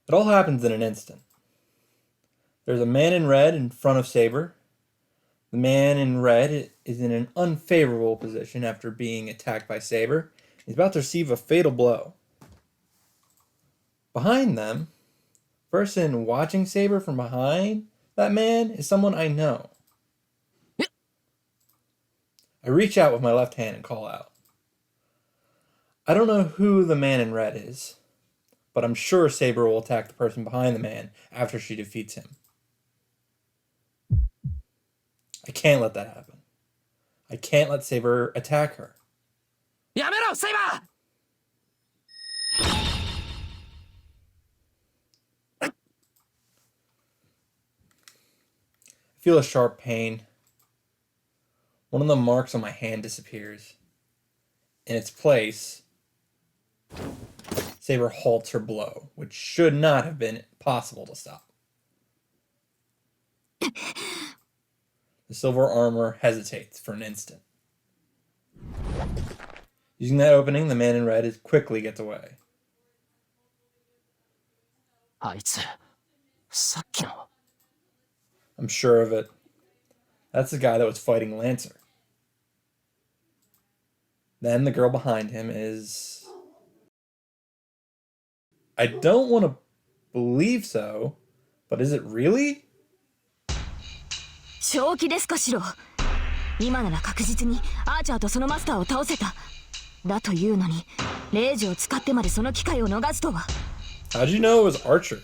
It all happens in an instant. There's a man in red in front of Saber. The man in red is in an unfavorable position after being attacked by Saber. He's about to receive a fatal blow. Behind them, person watching Saber from behind that man is someone I know. I reach out with my left hand and call out. I don't know who the man in red is, but I'm sure Saber will attack the person behind the man after she defeats him. I can't let that happen. I can't let Saber attack her. Yamero, Saber! I feel a sharp pain. One of the marks on my hand disappears. In its place, Saber halts her blow, which should not have been possible to stop. The silver armor hesitates for an instant. Using that opening, the man in red quickly gets away. あいつ、さっきの。I'm sure of it. That's the guy that was fighting Lancer. Then the girl behind him is... I don't want to believe so, but is it really? 正気ですか、シロ。今なら確実にアーチャーとそのマスターを倒せた。だというのに、レイジを使ってまでその機会を逃すとは。How'd you know it was Archer?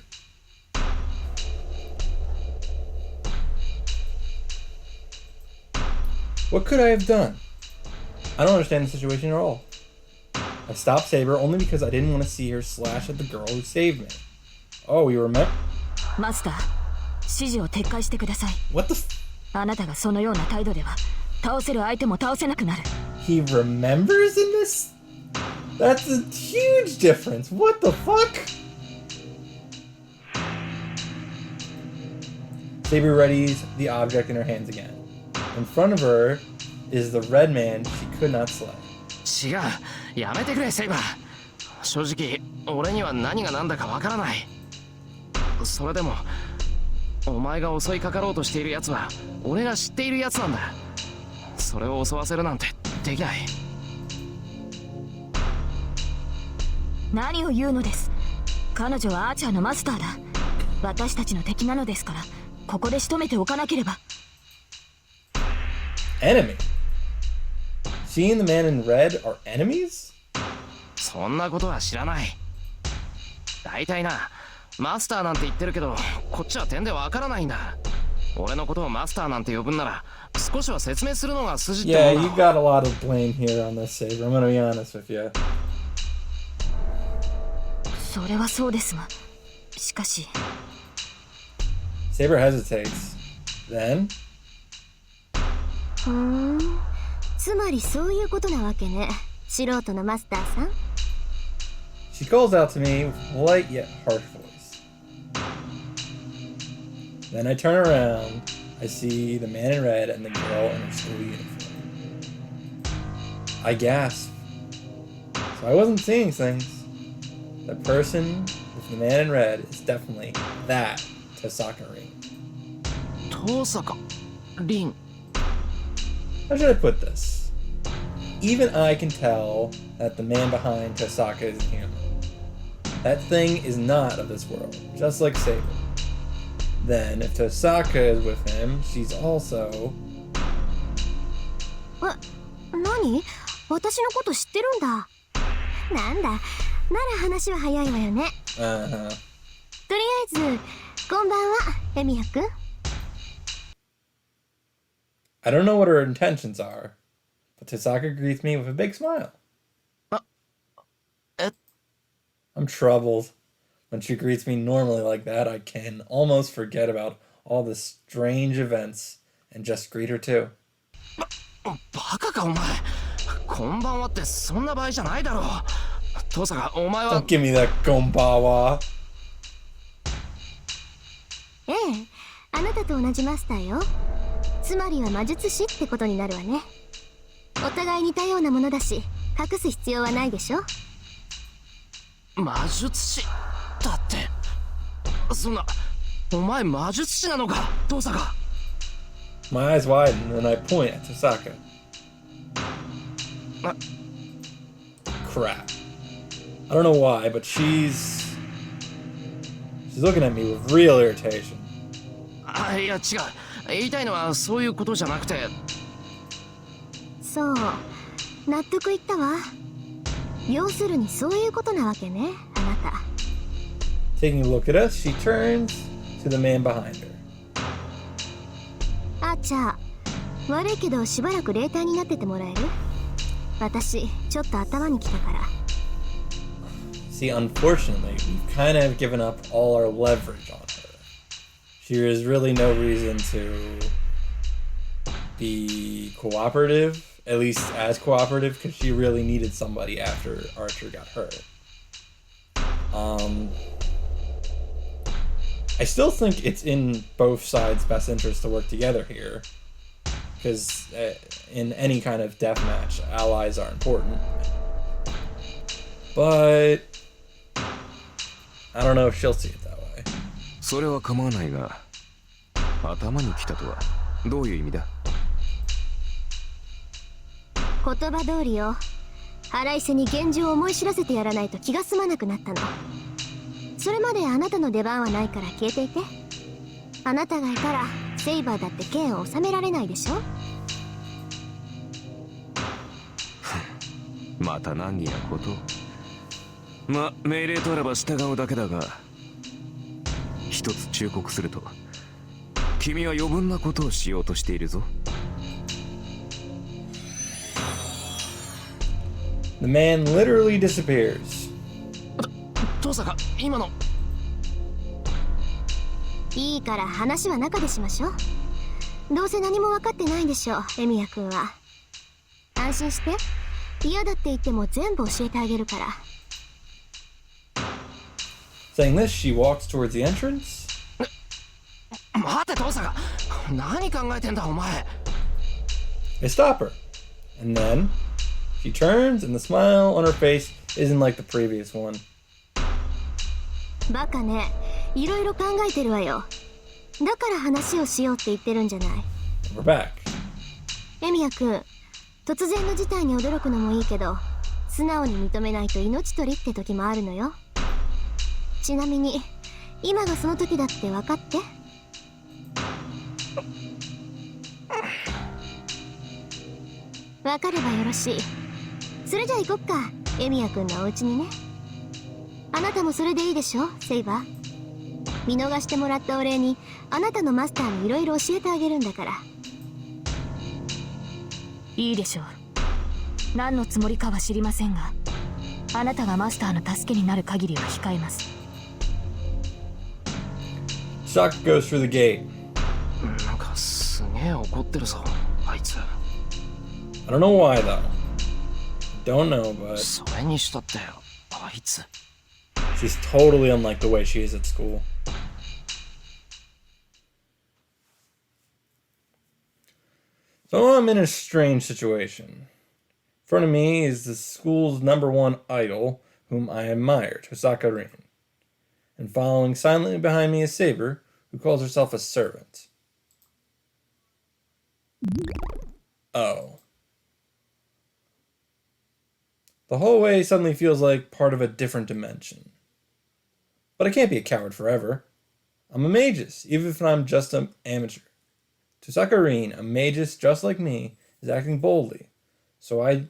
What could I have done? I don't understand the situation at all. I stopped Saber only because I didn't want to see her slash at the girl who saved me. Oh, you remember? マスター、指示を撤回してください。 What the f- あなたがそのような態度では、倒せる相手も倒せなくなる。He remembers in this? That's a huge difference. What the fuck? Saber readies the object in her hands again. In front of her is the red man she could not slay. 違う、やめてくれ、セイバー。正直、俺には何が何だかわからない。それでも、お前が襲いかかろうとしている奴は、俺が知っている奴なんだ。それを襲わせるなんてできない。何を言うのです。彼女はアーチャーのマスターだ。私たちの敵なのですから、ここで仕留めておかなければ。Enemy? She and the man in red are enemies? そんなことは知らない。大体な、マスターなんて言ってるけど、こっちは点でわからないんだ。俺のことをマスターなんて呼ぶんなら、少しは説明するのが筋っても Yeah, ん you だ。 got a lot of blame here on this, Saber. I'm gonna be honest with you. それはそうですが、しかし。Saber hesitates. Then? つまりそういうことなわけね。素人のマスターさん。 She calls out to me with a light yet harsh voice. Then I turn around. I see the man in red and the girl in her school uniform. I gasp. So I wasn't seeing things. The person with the man in red is definitely that Tosaka Rin. 遠坂凛。 How should I put this? Even I can tell that the man behind Tosaka is human. That thing is not of this world, just like Saber. Then, if Tosaka is with him, she's also... 何？私のこと知ってるんだ。なんだ、なら話は早いわよね。Uh-huh. とりあえず、こんばんは、エミヤくん。I don't know what her intentions are, but Tosaka greets me with a big smile. I'm troubled. When she greets me normally like that, I can almost forget about all the strange events and just greet her too. バカかお前。こんばんはってそんな場合じゃないだろう。父さん、お前は。 Don't give me that gombawa. ええ、あなたと同じマスターよ。つまりは魔術師ってことになるわね。お互い似たようなものだし、隠す必要はないでしょ。魔術師だってそんな、お前魔術師なのか、トサカ。My eyes widen and I point at Tosaka. Crap. I don't know why, but she's looking at me with real irritation. あ、いや違う。言いたいのはそういうことじゃなくて。そう、納得いったわ。要するにそういうことなわけね、あなた。Taking a look at us, she turns to the man behind her. あーちゃん、悪いけどしばらく霊体になっててもらえる？私、ちょっと頭にきたから。See, unfortunately, we've kind of given up all our leverage on her. There is really no reason to be cooperative, at least as cooperative, because she really needed somebody after Archer got hurt. I still think it's in both sides' best interest to work together here, because in any kind of deathmatch, allies are important. But I don't know if she'll see it that way. それは構わないが、頭に来たとはどういう意味だ？言葉通りよ。腹いせに現状を思い知らせてやらないと気が済まなくなったの。それまであなたの出番はないから消えていて。あなたがいたらセイバーだって剣を収められないでしょ。また難儀なこと。ま、命令とあれば従うだけだが、一つ忠告すると、君は余分なことをしようとしているぞ。The man literally disappears. トサカ、今の。いいから話は中でしましょう。どうせ何も分かってないんでしょ、エミヤ君は。安心して。嫌だって言っても全部教えてあげるから。Saying this, she walks towards the entrance. 待て、トサカ。何考えてんだ、お前。I stop her. And then she turns, and the smile on her face isn't like the previous one. バカね。いろいろ考えてるわよ。だから話をしようって言ってるんじゃない。We're back. エミヤ君、突然の事態に驚くのもいいけど、素直に認めないと命取りって時もあるのよ。ちなみに、今がその時だって分かって。分かればよろしい。それじゃあ行こっか、エミヤ君のお家にね。あなたもそれでいいでしょ、セイバー。見逃してもらったお礼に、あなたのマスターにいろいろ教えてあげるんだから。いいでしょう。何のつもりかは知りませんが、あなたがマスターの助けになる限りは控えます。Shaka goes through the gate. なんかすげえ怒ってるぞ、あいつ。I don't know why though. Don't know, but それにしたってあいつ。 she's totally unlike the way she is at school. So I'm in a strange situation. In front of me is the school's #1 idol, whom I admire, Tosaka Rin. And following silently behind me is Saber, who calls herself a servant. Oh. The hallway suddenly feels like part of a different dimension. But I can't be a coward forever. I'm a magus, even if I'm just an amateur. Tosaka Rin, a magus just like me, is acting boldly, so I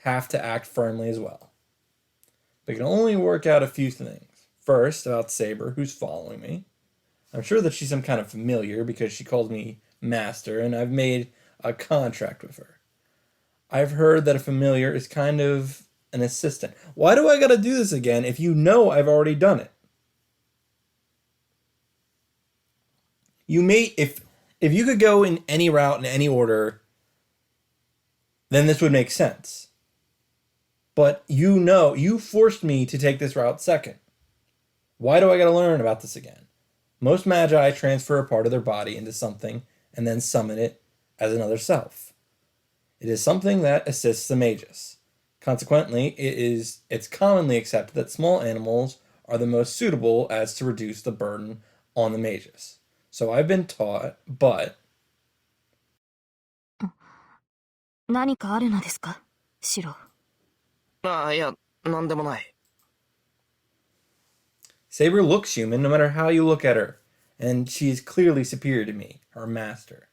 have to act firmly as well. But I can only work out a few things. First, about Saber, who's following me. I'm sure that she's some kind of familiar because she calls me master, and I've made a contract with her. I've heard that a familiar is kind of an assistant. Why do I gotta do this again if you know I've already done it? You may, if you could go in any route in any order, then this would make sense. But you know, you forced me to take this route second. Why do I gotta learn about this again? Most magi transfer a part of their body into something and then summon it as another self. It is something that assists the magus. Consequently, it's commonly accepted that small animals are the most suitable as to reduce the burden on the mages. So I've been taught, but 何かあるのですか、シロ。いや、なんでもない。Saber looks human no matter how you look at her, and she's clearly superior to me, her master.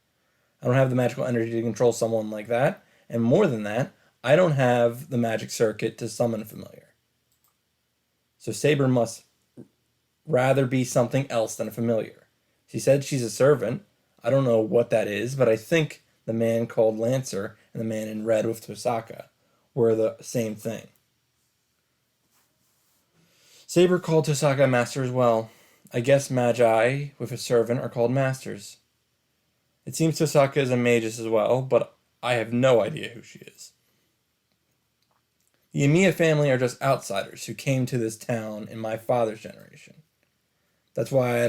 I don't have the magical energy to control someone like that, and more than that, I don't have the magic circuit to summon a familiar. So Saber must rather be something else than a familiar. She said she's a servant. I don't know what that is, but I think the man called Lancer and the man in red with Tosaka were the same thing. Saber called Tosaka a master as well. I guess Magi with a servant are called masters. It seems Tosaka is a magus as well, but I have no idea who she is. The Emiya family are just outsiders who came to this town in my father's generation. That's why I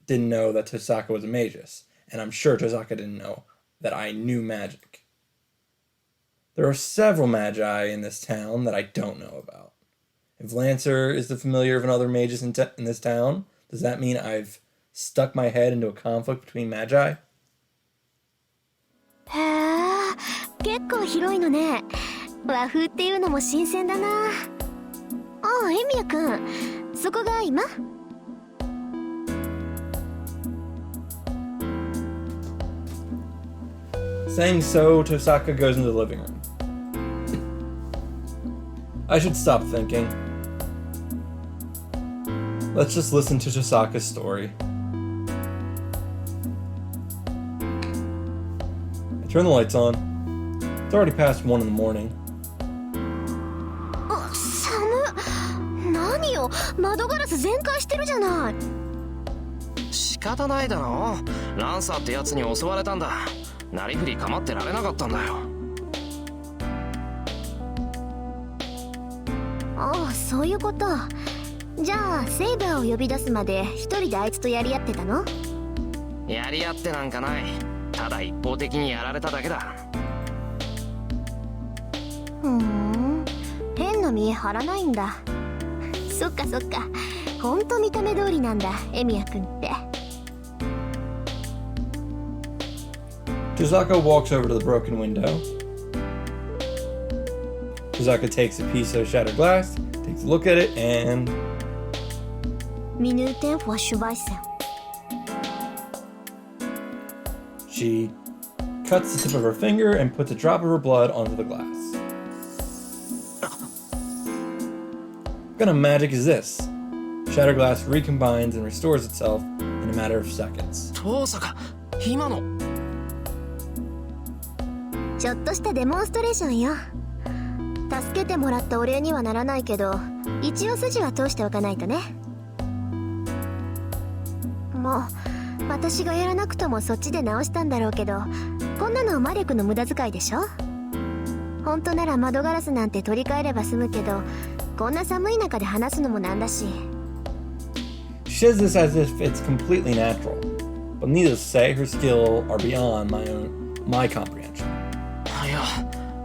didn't know that Tosaka was a magus, and I'm sure Tosaka didn't know that I knew magic. There are several magi in this town that I don't know about. If Lancer is the familiar of another magus in this town, does that mean I've stuck my head into a conflict between magi? へえ、結構広いのね。和風っていうのも新鮮だな。ああ、エミヤくん、そこが今？ Saying so, Tosaka goes into the living room. I should stop thinking. Let's just listen to Tosaka's story. I turn the lights on. It's already past 1 in the morning. あ、寒っ。何よ、窓ガラス全開してるじゃない。仕方ないだろ。ランサーってやつに襲われたんだ。なりふり構ってられなかったんだよ。ああ、そういうこと。じゃあセイバーを呼び出すまで一人であいつとやり合ってたの？やり合ってなんかない。ただ一方的にやられただけだ。ふーん、変な見え張らないんだ。そっかそっか、ほんと見た目通りなんだ、エミヤくんって。Tosaka walks over to the broken window. Tosaka takes a piece of shattered glass, takes a look at it, and... Minuten vor Schweißen. She cuts the tip of her finger and puts a drop of her blood onto the glass. What kind of magic is this? Shattered glass recombines and restores itself in a matter of seconds. 遠坂、今の。ちょっとしたデモンストレーションよ。助けてもらったお礼にはならないけど、一応筋は通しておかないとね。もう私がやらなくともそっちで直したんだろうけど、こんなの魔力の無駄遣いでしょ。本当なら窓ガラスなんて取り替えれば済むけど、こんな寒い中で話すのもなんだし。She says this as if it's completely natural, but needless to say, her skill are beyond my comprehension. いや、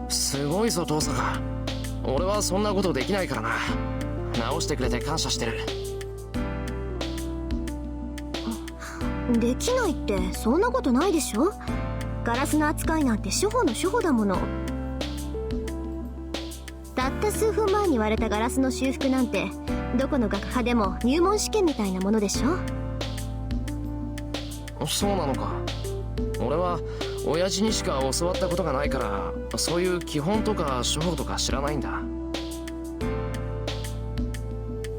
すごいぞ遠坂。俺はそんなことできないからな。直してくれて感謝してる。できないってそんなことないでしょ。ガラスの扱いなんて初歩の初歩だもの。たった数分前に割れたガラスの修復なんてどこの学派でも入門試験みたいなものでしょ。そうなのか。俺は親父にしか教わったことがないから、そういう基本とか処方とか知らないんだ。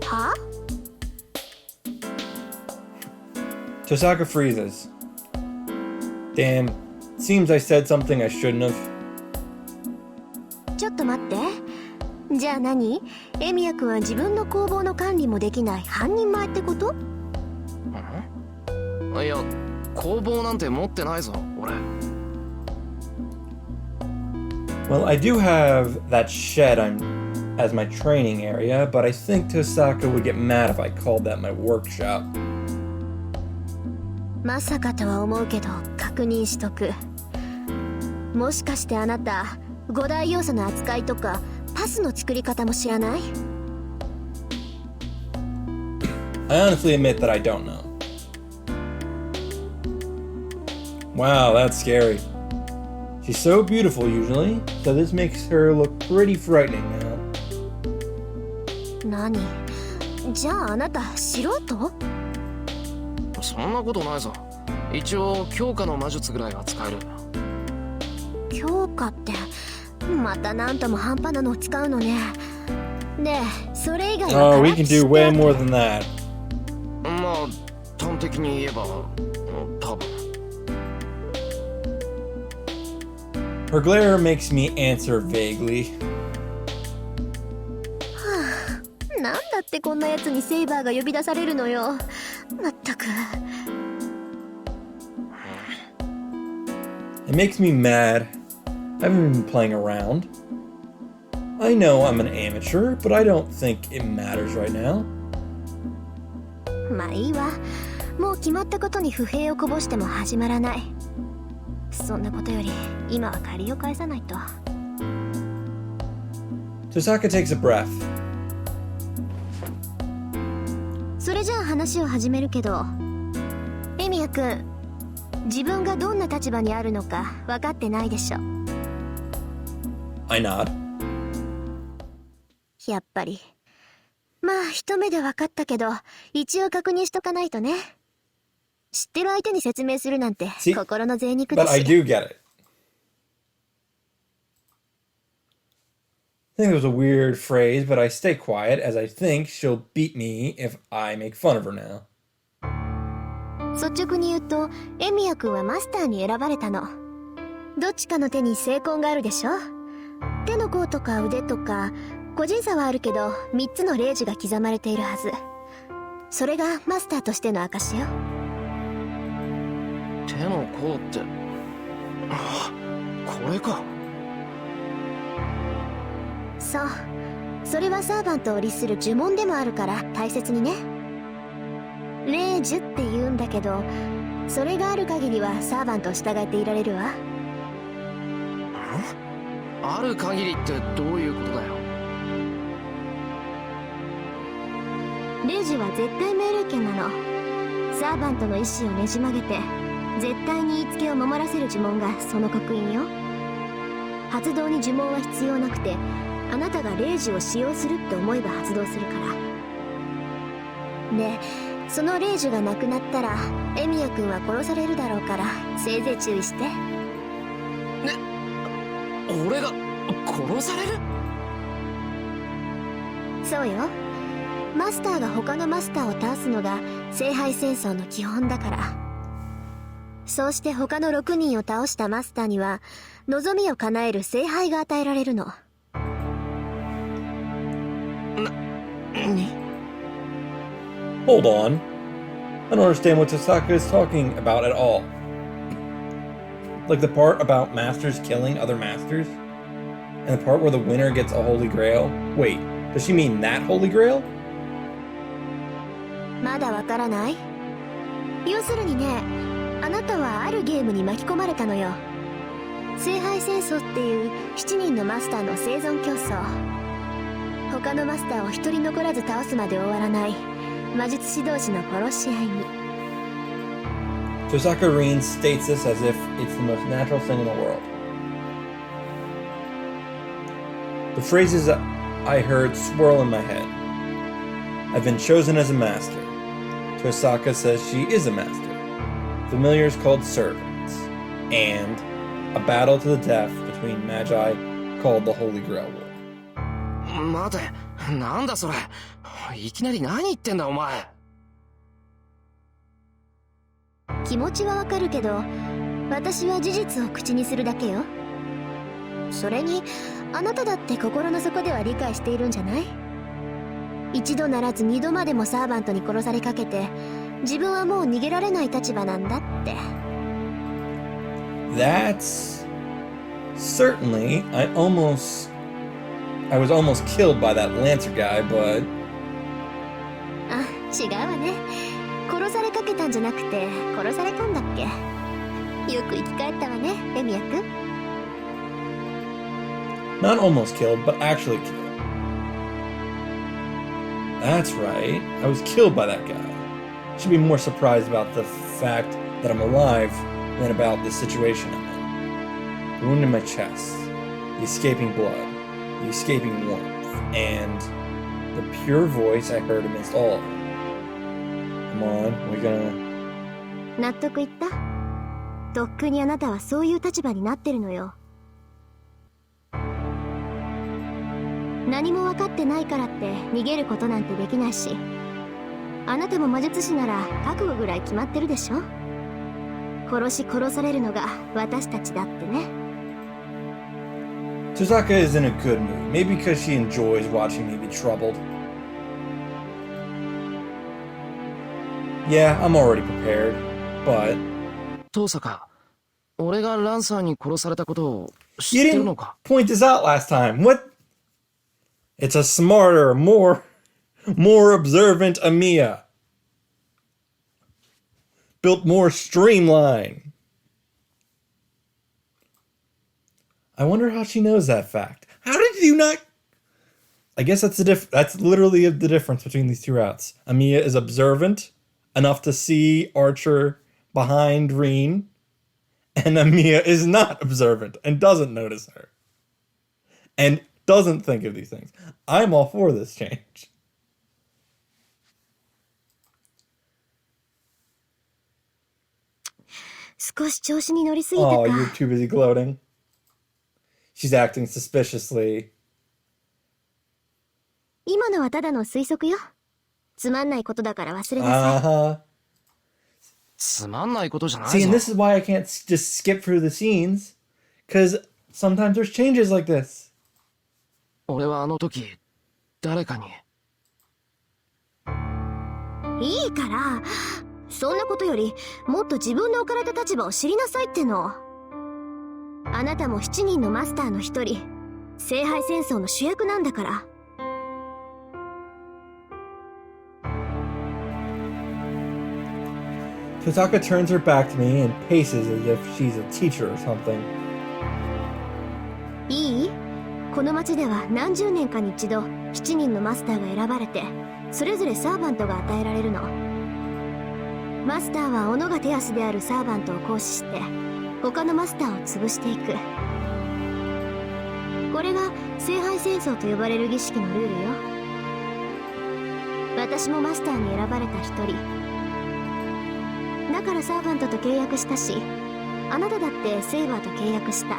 は？ Tosaka freezes. Damn, seems I said something I shouldn't have. ちょっと待って。じゃあ何？エミヤ君は自分の工房の管理もできない半人前ってこと？いや、工房なんて持ってないぞ、俺。Well, I do have that shed as my training area, but I think Tosaka would get mad if I called that my workshop. まさかとは思うけど確認しとく。もしかしてあなた5大要素の扱いとかパスの作り方も知らない？ I honestly admit that I don't know. Wow, that's scary. She's so beautiful usually, so this makes her look pretty frightening now. 何？じゃああなた素人？そんなことないぞ。一応強化の魔術ぐらいは使える。強化ってまたなんとも半端なのを使うのね。で、それ以外は Oh, we can do way more than that. まあ端的に言えば多分。Her glare makes me answer vaguely. なんだってこんなやつにセイバーが呼び出されるのよ。まったく。It makes me mad. I haven't been playing around. I know I'm an amateur, but I don't think it matters right now. まあいいわ。もう決まったことに不平をこぼしても始まらない。そんなことより今は借りを返さないと。Tosaka takes a breath. それじゃあ話を始めるけど、エミヤくん、自分がどんな立場にあるのか分かってないでしょ。I nod. やっぱり。まあ一目で分かったけど、一応確認しとかないとね。知ってる相手に説明するなんて See? 心の贅肉だ But I し。 do get it. I think it was a weird phrase, but I stay quiet as I think she'll beat me if I make fun of her now. 率直に言うと、エミヤくんはマスターに選ばれたの。どっちかの手に精魂があるでしょ。手の甲とか腕とか個人差はあるけど3つの霊樹が刻まれているはず。それがマスターとしての証よ。手の甲って、あ、これか。そう、それはサーバントを律する呪文でもあるから大切にね。霊樹って言うんだけど、それがある限りはサーバントを従えていられるわ。ある限りってどういうことだよ。霊樹は絶対命令権なの。サーバントの意志をねじ曲げて絶対に言いつけを守らせる呪文がその刻印よ。発動に呪文は必要なくて、あなたが霊樹を使用するって思えば発動するから。で、その霊樹がなくなったらエミヤくんは殺されるだろうから、せいぜい注意して。俺が殺される？そうよ。マスターが他のマスターを倒すのが聖杯戦争の基本だから。そうして他の6人を倒したマスターには望みを叶える聖杯が与えられるの。何？ Hold on. I don't understand what Tosaka is talking about at all. Like the part about masters killing other masters? And the part where the winner gets a holy grail? Wait, does she mean that holy grail? まだわからない？要するにね、あなたはあるゲームに巻き込まれたのよ。聖杯戦争っていう7人のマスターの生存競争。他のマスターを一人残らず倒すまで終わらない魔術師同士の殺し合いに。Tosaka Rin states this as if it's the most natural thing in the world. The phrases I heard swirl in my head. I've been chosen as a master. Tosaka says she is a master. Familiars called servants. And a battle to the death between Magi called the Holy Grail War. 待て、なんだそれ。いきなり何言ってんだお前。気持ちはわかるけど、私は事実を口にするだけよ。それにあなただって心の底では理解しているんじゃない？一度ならず二度までもサーバントに殺されかけて、自分はもう逃げられない立場なんだって。 That's... Certainly, I was almost killed by that Lancer guy, but... あ、違うわね。殺されかけたんじゃなくて殺されたんだっけ。よく生き返ったわね、エミヤくん。 Not almost killed, but actually killed. That's right. I was killed by that guy. Should be more surprised about the fact that I'm alive than about the situation I'm in. The wound in my chest, the escaping blood, the escaping warmth, and the pure voice I heard amidst all of it. Come on, we're gonna... 納得いった？とっくにあなたはそういう立場になってるのよ。何も分かってないからって逃げることなんてできないし、あなたも魔術師なら覚悟ぐらい決まってるでしょ。殺されるのが私たちだってね。Tozaka is in a good mood, maybe because she enjoys watching me be troubled. Yeah, I'm already prepared, but... 遠坂、俺がランサーに殺されたことを知 You ってる didn't のか？ point this out last time. What? It's a smarter, more observant Amiya. Built more streamlined. I wonder how she knows that fact. How did you not? I guess that's that's literally the difference between these two routes. Amiya is observant enough to see Archer behind Reen, and Amiya is not observant and doesn't notice her. And doesn't think of these things. I'm all for this change. Oh, you're too busy gloating. She's acting suspiciously. 今のはただの推測よ。つまんないことだから忘れなさい。つまんないことじゃないぞ。 See, and this is why I can't just skip through the scenes, because sometimes there's changes like this. 俺はあの時誰かに。いいから、そんなことよりもっと自分の置かれた立場を知りなさいっての。あなたも7人のマスターの一人、聖杯戦争の主役なんだから。Tozaka turns her back to me and paces as if she's a teacher or something. いい？この町では何十年かに一度7人のマスターが選ばれて、それぞれサーバントが与えられるの。マスターは斧が手足であるサーバントを行使して他のマスターを潰していく。これが聖杯戦争と呼ばれる儀式のルールよ。私もマスターに選ばれた一人だからサーバントと契約したし、あなただってセイバーと契約した。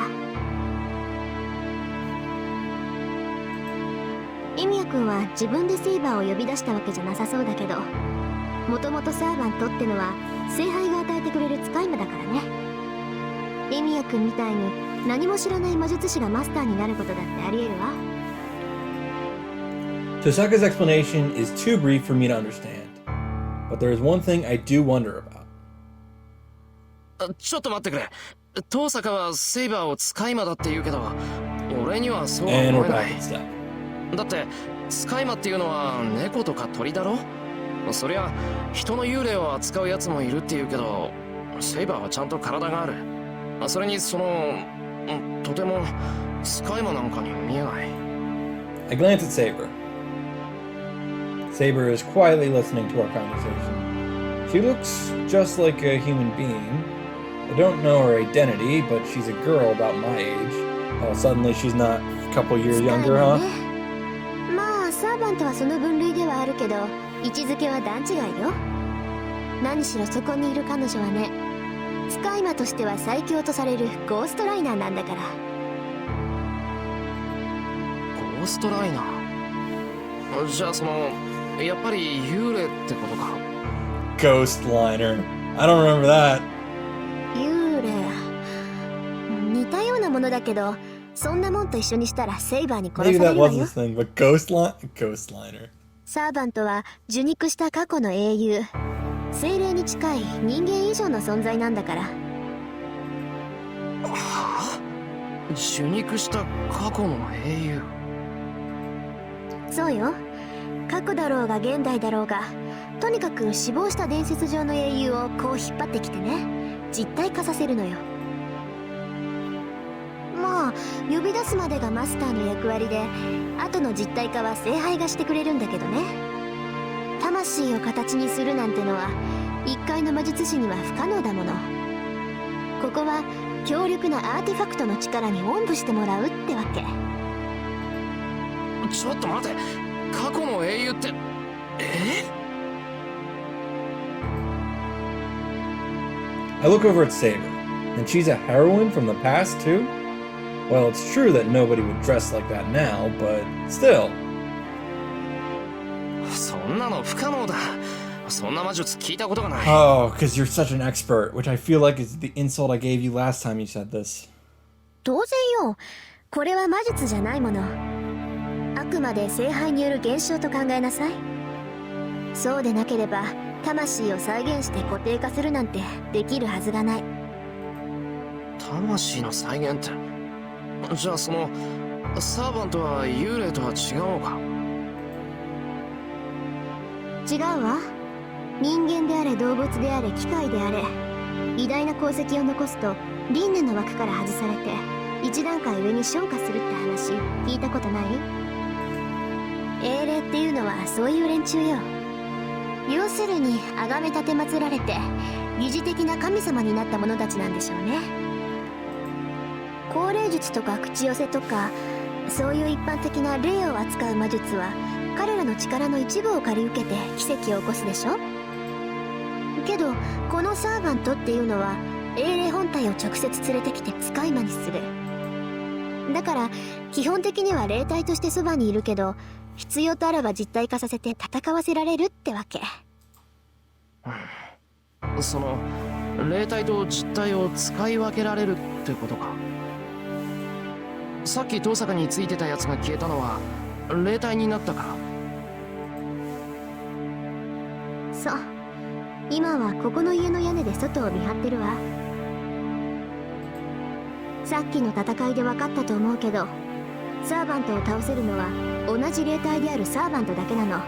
エミヤ君は自分でセイバーを呼び出したわけじゃなさそうだけど、もともとサーバントってのは聖杯が与えてくれる使い魔だからね。エミヤ君みたいに何も知らない魔術師がマスターになることだってありえるわ。Tosaka's explanation is too brief for me to understand, but there is one thing I do wonder about. ちょっと待ってくれ。遠坂はセイバーを使い魔だって言うけど、俺にはそうは And 思 we're えな back い。 in step. だって使い魔っていうのは猫とか鳥だろ。そりゃ人の幽霊を扱うやつもいるって言うけど、セイバーはちゃんと体がある。それにとても使い魔なんかに見えない。 I glance at Saber. Saber is quietly listening to our conversation. She looks just like a human being. I don't know her identity, but she's a girl about my age. Oh, suddenly she's not a couple years younger, huh? まあサーバントはその分類ではあるけど、位置づけは段違いよ。何しろそこにいる彼女はね、使い魔としては最強とされるゴーストライナーなんだから。ゴーストライナー。じゃあやっぱり幽霊ってことか。 Ghost Liner. I don't remember that. 幽霊。似たようなものだけど、そんなもんと一緒にしたらセイバーに殺 Maybe され that るわ was よ。 the thing, but Ghost Liner. サーバントは受肉した過去の英雄。精霊に近い人間以上の存在なんだから。はあ？受肉した過去の英雄。そうよ。過去だろうが現代だろうが、とにかく死亡した伝説上の英雄をこう引っ張ってきてね、実体化させるのよ。まあ呼び出すまでがマスターの役割で、後の実体化は聖杯がしてくれるんだけどね。魂を形にするなんてのは一介の魔術師には不可能だもの。ここは強力なアーティファクトの力におんぶしてもらうってわけ。ちょっと待て、過去の英雄って。I look over at Saber, and she's a heroine from the past too? Well, it's true that nobody would dress like that now, but still. そんなの不可能だ。そんな魔術聞いたことがない。Oh, because you're such an expert, which I feel like is the insult I gave you last time you said this. 当然よ。これは魔術じゃないもの。あくまで聖杯による現象と考えなさい。そうでなければ魂を再現して固定化するなんてできるはずがない。魂の再現って。じゃあそのサーバントは幽霊とは違うのか。違うわ。人間であれ動物であれ機械であれ、偉大な功績を残すと輪廻の枠から外されて一段階上に昇華するって話聞いたことない？英霊っていうのはそういう連中よ。要するに崇め立て祀られて疑似的な神様になった者たちなんでしょうね。降霊術とか口寄せとかそういう一般的な霊を扱う魔術は彼らの力の一部を借り受けて奇跡を起こすでしょ。けどこのサーバントっていうのは英霊本体を直接連れてきて使い魔にする。だから基本的には霊体としてそばにいるけど、必要とあれば実体化させて戦わせられるってわけ。その霊体と実体を使い分けられるってことか。さっき遠坂についてたやつが消えたのは霊体になったから。そう、今はここの家の屋根で外を見張ってるわ。さっきの戦いで分かったと思うけど、サーバントを倒せるのは同じ霊体であるサーバントだけなの。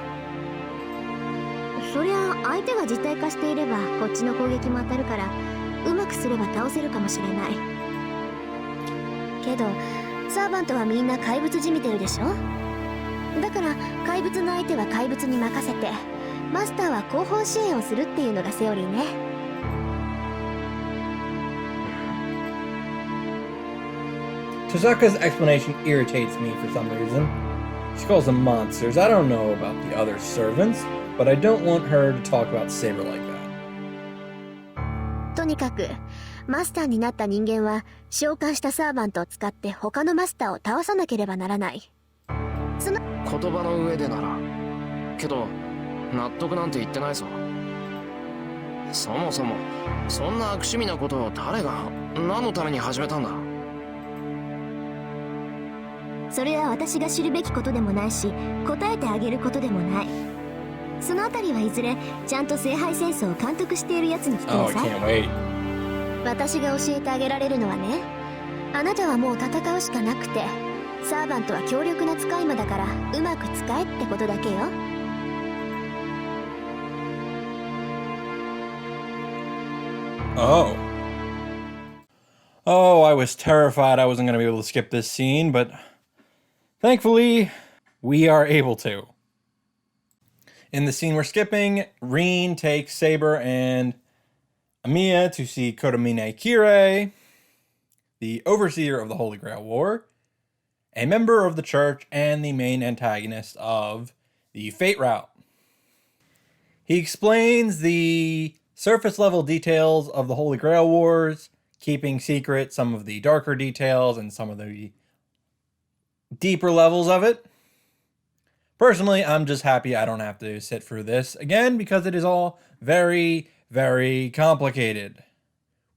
そりゃ相手が実体化していればこっちの攻撃も当たるから、うまくすれば倒せるかもしれないけど、サーバントはみんな怪物じみてるでしょ。だから怪物の相手は怪物に任せて、マスターは後方支援をするっていうのがセオリーね。Tosaka's explanation irritates me for some reason. She calls them monsters. I don't know about the other servants, but I don't want her to talk about Saber like that. とにかくマスターになった人間は召喚したサーバントを使って他のマスターを倒さなければならない。言葉の上でなら。けど納得なんて言ってないぞ。そもそもそんな悪趣味なことを誰が何のために始めたんだ。それは私が知るべきことでもないし、答えてあげることでもない。そのあたりはいずれちゃんと聖杯戦争を監督しているやつに聞き Oh, な I さい。 can't wait. 私が教えてあげられるのはね、あなたはもう戦うしかなくて、サーバントは強力な使い魔だからうまく使えってことだけよ。Oh. Oh, I was terrified I wasn't going to be able to skip this scene, but thankfully, we are able to. In the scene we're skipping, Rin takes Saber and Amiya to see Kodomine Kirei, the overseer of the Holy Grail War, a member of the church and the main antagonist of the Fate Route. He explains the surface level details of the Holy Grail Wars, keeping secret some of the darker details and some of the deeper levels of it. Personally, I'm just happy I don't have to sit through this again because it is all very, very complicated.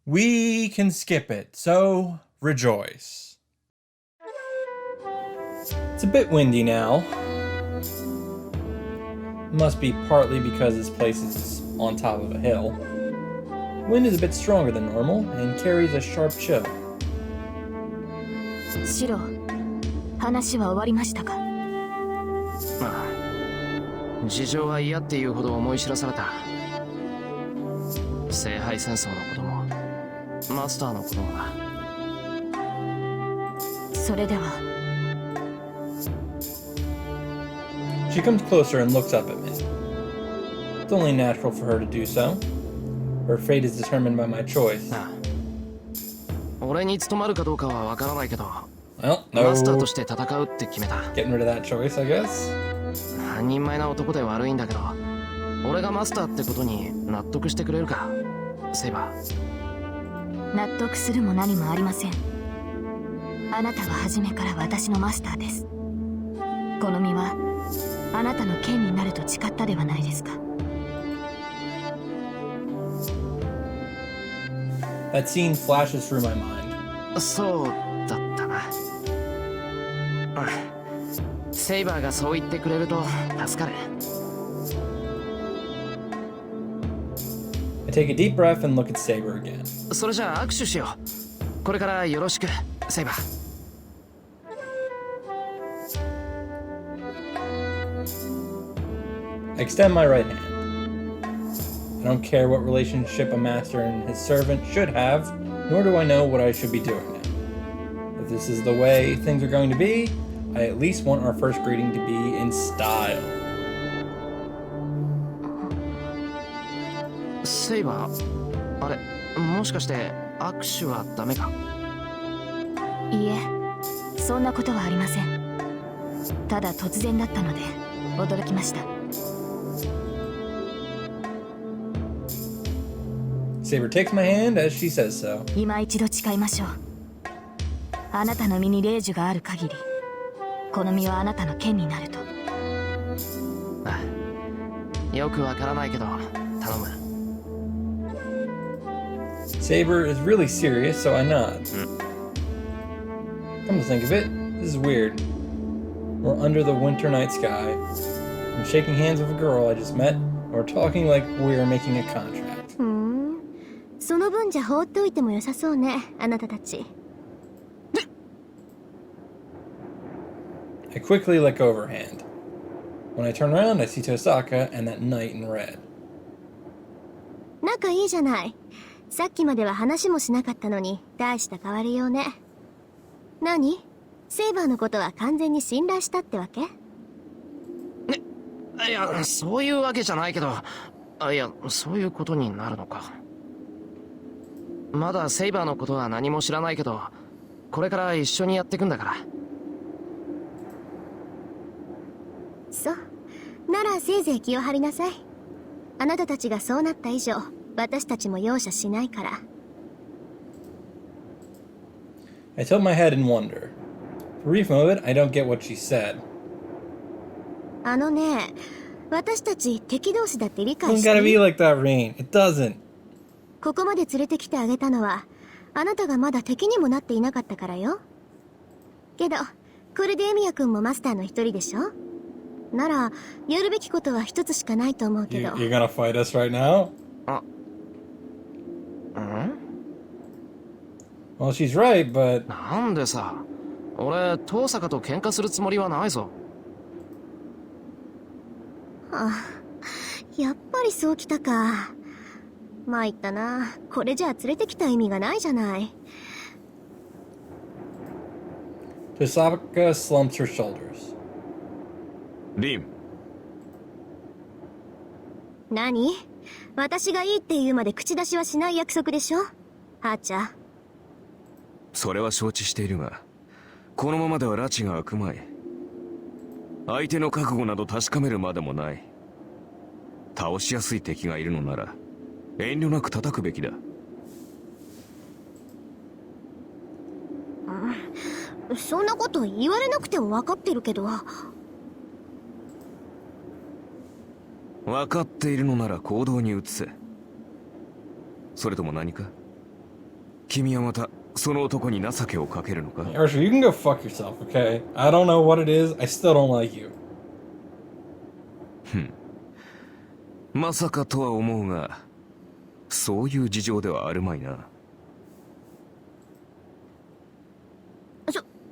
We can skip it, so rejoice. It's a bit windy now. Must be partly because this place is on top of a hill. Wind is a bit stronger than normal and carries a sharp chill. シロ、話は終わりましたか？ああ、事情は嫌っていうほど思い知らされた。聖杯戦争のこともマスターのこともだ。それでは。She comes closer and looks up at me. It's only natural for her to do so. Her fate is determined by my choice. ああ俺に務まるかどうかはわからないけど Well, マスター no として戦うって決めた getting rid of that choice, I guess. 半人前な男で悪いんだけど俺がマスターってことに納得してくれるかセイバー。納得するも何もありません。あなたは初めから私のマスターです。この身はあなたの剣になると誓ったではないですか。That scene flashes through my mind. そうだったな。セイバーがそう言ってくれると助かる。I take a deep breath and look at Saber again. それじゃあ握手しよう。これからよろしくセイバー。I extend my right hand. I don't care what relationship a master and his servant should have, nor do I know what I should be doing now. If this is the way things are going to be, I at least want our first greeting to be in style. セイバー、あれ、もしかして握手はダメか？いいえ、そんなことはありません。ただ突然だったので驚きました。Saber takes my hand as she says so. 今一度誓いましょう。あなたの身に霊樹がある限り、この身はあなたの剣になると。ああ、よくわからないけど頼む。Saber is really serious, so I nod. Come to think of it, this is weird. We're under the winter night sky. I'm shaking hands with a girl I just met, and we're talking like we're making a contract. その分じゃ放っておいても良さそうね、あなたたち。I quickly let go of her hand. When I turn around, I see Tosaka and that knight in red. 仲いいじゃない。さっきまでは話もしなかったのに大した変わりようね。何？セイバーのことは完全に信頼したってわけ？いや、そういうわけじゃないけど、いや、そういうことになるのか。まだセイバーのことは何も知らないけど、これから一緒にやっていくんだから。そう。ならせいぜい気を張りなさい。あなたたちがそうなった以上、私たちも容赦しないから。I tilt my head in wonder. For a brief moment, I don't get what she said. あのね、私たち敵同士だって理 It 解 doesn't して gotta be る。 like that, Rain. It doesn't. ここまで連れてきてあげたのは、あなたがまだ敵にもなっていなかったからよ。けど、これでエミヤ君もマスターの一人でしょ？なら、やるべきことは一つしかないと思うけど。 You're gonna fight us right now? ん？ Well, she's right, but なんでさ、俺、遠坂と喧嘩するつもりはないぞ。あ、やっぱりそうきたか。参ったな。これじゃあ連れてきた意味がないじゃない。Tosaka slumps her shoulders. リン、何？私がいいって言うまで口出しはしない約束でしょ？はーちゃん。それは承知しているが、このままでは拉致が開くまい。相手の覚悟など確かめるまでもない。倒しやすい敵がいるのなら遠慮なく叩くべきだ。そんなこと言われなくても分かってるけど。分かっているのなら行動に移せ。それとも何か？君はまたその男に情けをかけるのか？ Ursula, you can go fuck yourself, okay? I don't know what it is. I still don't like you. まさかとは思うが、そういう事情ではあるまいな。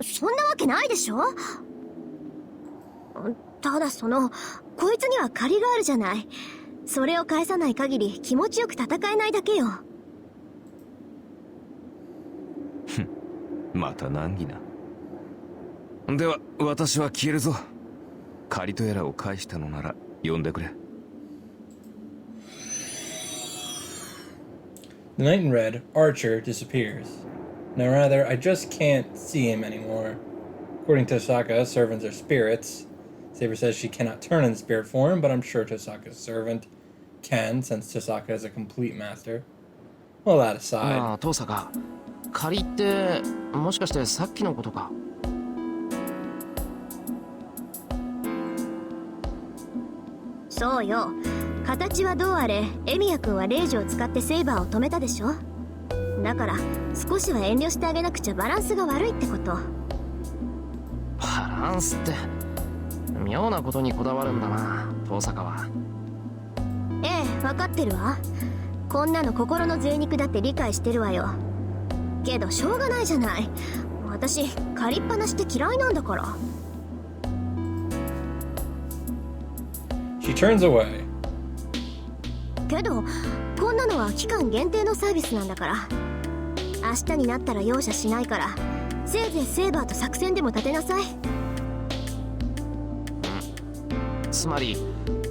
そんなわけないでしょ？ただこいつには借りがあるじゃない。それを返さない限り気持ちよく戦えないだけよ。また難儀な。では私は消えるぞ。借りとやらを返したのなら呼んでくれ。The knight in red, Archer, disappears. No, rather, I just can't see him anymore. According to Tosaka, servants are spirits. Saber says she cannot turn in spirit form, but I'm sure Tosaka's servant can, since Tosaka is a complete master. Well, that aside. なあ父さんが仮ってもしかしてさっきのことか。そうよ。形はどうあれ、エミヤ君はレイジを使ってセイバーを止めたでしょ。だから少しは遠慮してあげなくちゃバランスが悪いってこと。バランスって妙なことにこだわるんだな遠坂は。ええ、分かってるわ。こんなの心の贅肉だって理解してるわよ。けどしょうがないじゃない。私借りっぱなしって嫌いなんだから。 She turns away. けどこんなのは期間限定のサービスなんだから。明日になったら容赦しないから、せいぜいセーバーと作戦でも立てなさい。つまり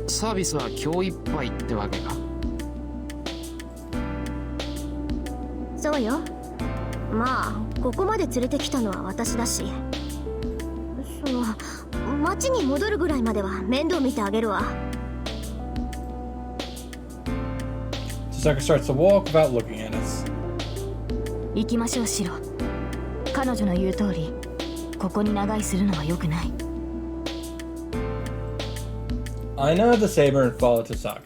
サービスは今日いっぱいってわけか。そうよ。まあここまで連れてきたのは私だし、その町に戻るぐらいまでは面倒見てあげるわ。 Tosaka starts to walk without looking at us. 行きましょうシロ。彼女の言う通りここに長居するのは良くない。 I nod the saber and follow Tosaka.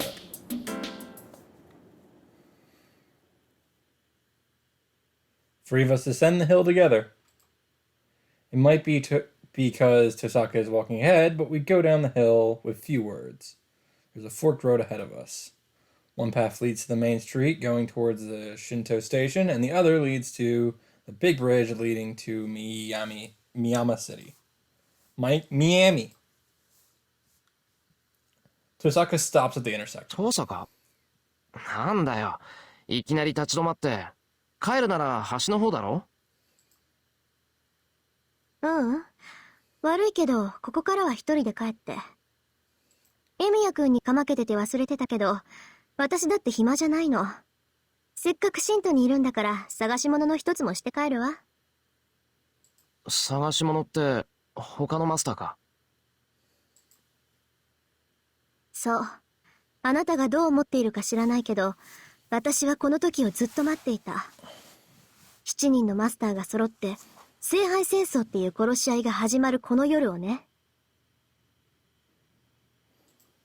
Three of us descend the hill together. It might be because Tosaka is walking ahead, but we go down the hill with few words. There's a forked road ahead of us. One path leads to the main street going towards the Shinto station, and the other leads to the big bridge leading to Miyama City. Miami. Tosaka stops at the intersection. 遠坂なんだよいきなり立ち止まって。帰るなら橋の方だろ。ううん、悪いけどここからは一人で帰って。エミヤ君にかまけてて忘れてたけど、私だって暇じゃないの。せっかくシントにいるんだから探し物の一つもして帰るわ。探し物って他のマスターか。そう。あなたがどう思っているか知らないけど、私はこの時をずっと待っていた。7人のマスターが揃って聖杯戦争っていう殺し合いが始まるこの夜をね。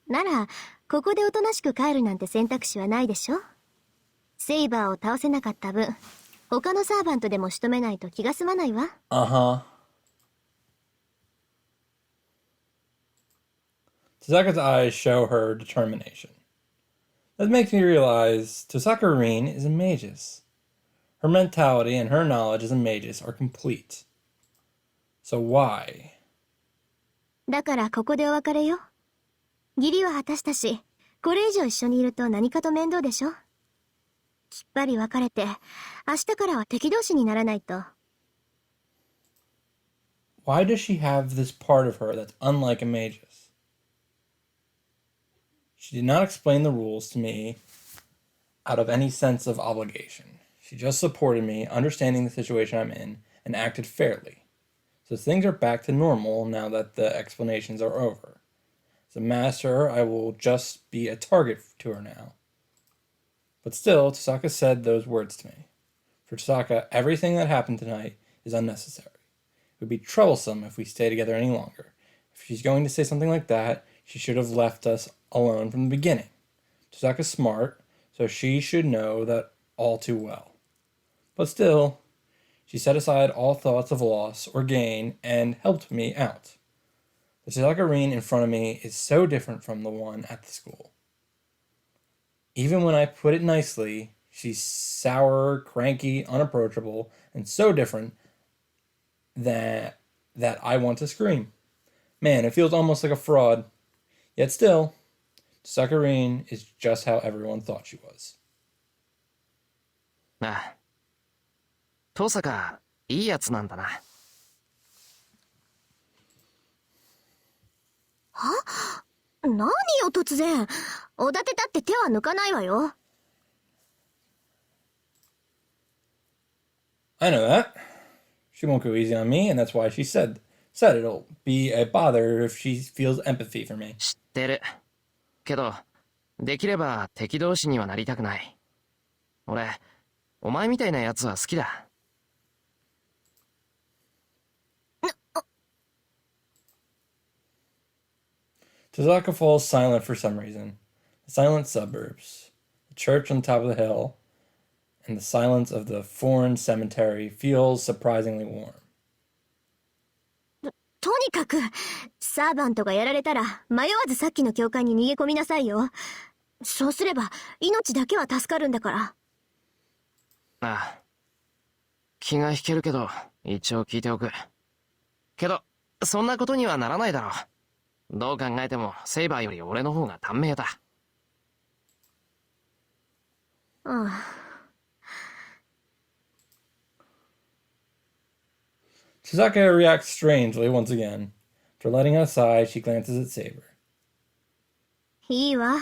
ならここでおとなしく帰るなんて選択肢はないでしょ。セイバーを倒せなかった分、他のサーバントでも仕留めないと気が済まないわ。Tosaka's eyes show her determination. That makes me realize Tosaka Rin is a magus. Her mentality and her knowledge as a magus are complete. So why? だからここでお別れよ。義理は果たしたし、これ以上一緒にいると何かと面倒でしょ。きっぱり別れて、明日からは敵同士にならないと。Why does she have this part of her that's unlike a magus? She did not explain the rules to me out of any sense of obligation. She just supported me, understanding the situation I'm in, and acted fairly. So things are back to normal now that the explanations are over. As a master, I will just be a target to her now. But still, Tosaka said those words to me. For Tosaka, everything that happened tonight is unnecessary. It would be troublesome if we stay together any longer. If she's going to say something like that, she should have left us alone from the beginning. Tosaka's smart, so she should know that all too well. But still, she set aside all thoughts of loss or gain and helped me out. The Tosaka Rin in front of me is so different from the one at the school. Even when I put it nicely, she's sour, cranky, unapproachable, and so different that I want to scream. Man, it feels almost like a fraud. Yet still, Tosaka Rin is just how everyone thought she was. ああ、遠坂いいやつなんだな。は？何よ突然。おだてたって手は抜かないわよ。I know that. She won't go easy on me, and that's why she said it'll be a bother if she feels empathy for me. 知ってる。けど、できれば敵同士にはなりたくない。俺、お前みたいなやつは好きだ。Tozaka falls silent for some reason. The silent suburbs, the church on the top of the hill, and the silence of the foreign cemetery feels surprisingly warm. とにかく、サーバントがやられたら、迷わずさっきの教会に逃げ込みなさいよ。そうすれば、命だけは助かるんだから。ああ。気が引けるけど、一応聞いておく。けど、そんなことにはならないだろう。どう考えても、セイバーより俺の方が短命だ。ああ。Tozaka reacts strangely once again. After letting out a sigh, she glances at Saber. いいわ。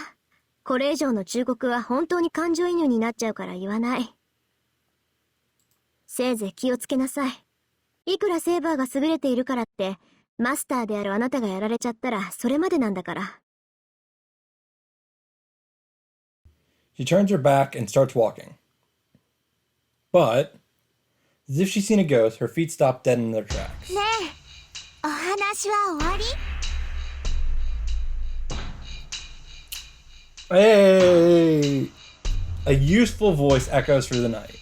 これ以上の忠告は本当に感情移入になっちゃうから言わない。せいぜい気をつけなさい。いくらセーバーが優れているからって、マスターであるあなたがやられちゃったらそれまでなんだから。She turns her back and starts walking. But, as if she's seen a ghost, her feet stop dead in their tracks. ねえ、お話は終わり？ Hey! A useful voice echoes through the night.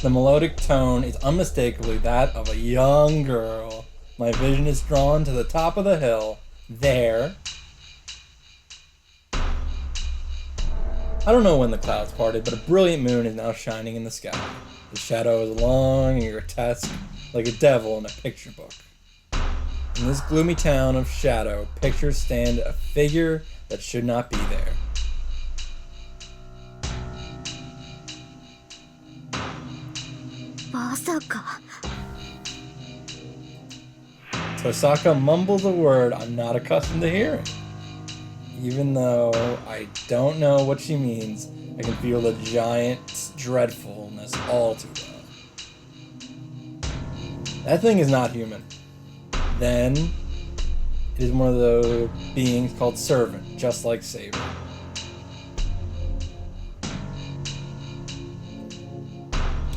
The melodic tone is unmistakably that of a young girl. My vision is drawn to the top of the hill. There. I don't know when the clouds parted, but a brilliant moon is now shining in the sky. The shadow is long and grotesque, like a devil in a picture book. In this gloomy town of shadow, pictures stand a figure that should not be there. Tosaka mumbles a word I'm not accustomed to hearing. Even though I don't know what she means, I can feel the giant dreadfulness all too well. That thing is not human. Then, it is one of the beings called Servant, just like Saber.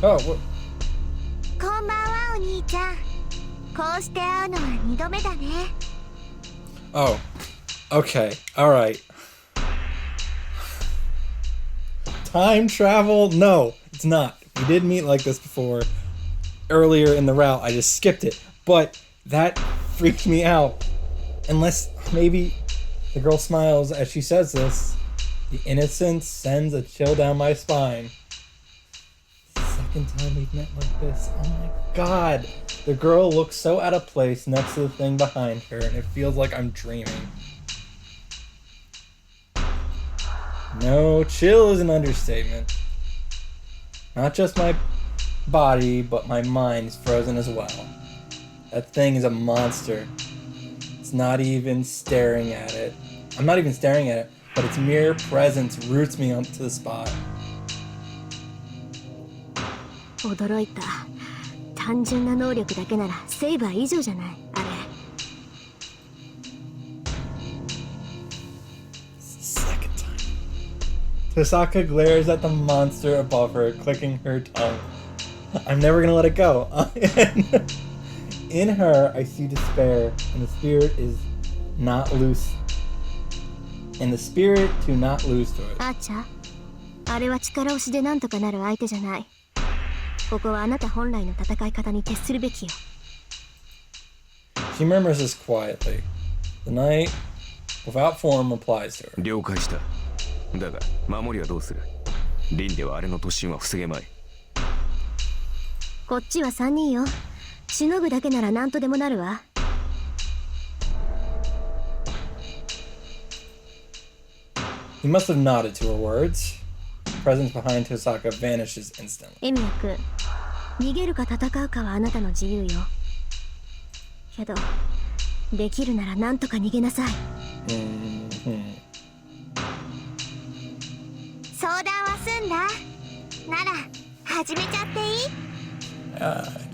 Oh, what? こんばんは、お兄ちゃん。こうして会うのは2度目だね。Oh, okay, alright. Time travel? No, it's not. We did meet like this before. Earlier in the route, I just skipped it. But that freaked me out. Unless maybe the girl smiles as she says this. The innocence sends a chill down my spine. Second time we've met like this. Oh my god. The girl looks so out of place next to the thing behind her, and it feels like I'm dreaming. No, chill is an understatement. Not just my body, but my mind is frozen as well. That thing is a monster. It's not even staring at it. I'm not even staring at it, but its mere presence roots me onto the spot. 驚いた。単純な能力だけならセイバー以上じゃない、あれ。Second time. Tosaka glares at the monster above her, clicking her tongue. I'm never gonna let it go. In her, I see despair, and the spirit is not loose. And the spirit to not lose to it. あーちゃん、あれは力押しでなんとかなる相手じゃない。ここはあなた本来の戦い方に徹するべきよ。She murmurs this quietly. The knight, without form, replies to her. 了解した。だが、守りはどうする？リンではあれの突進は防げまい。こっちは3人よ。しのぐだけなら何とでもなるわ。He must have nodded to her words. The presence behind Tosaka vanishes instantly. エミヤ君、逃げるか戦うかはあなたの自由よ。けど、できるなら何とか逃げなさい。相談は済んだ？なら、始めちゃっていい？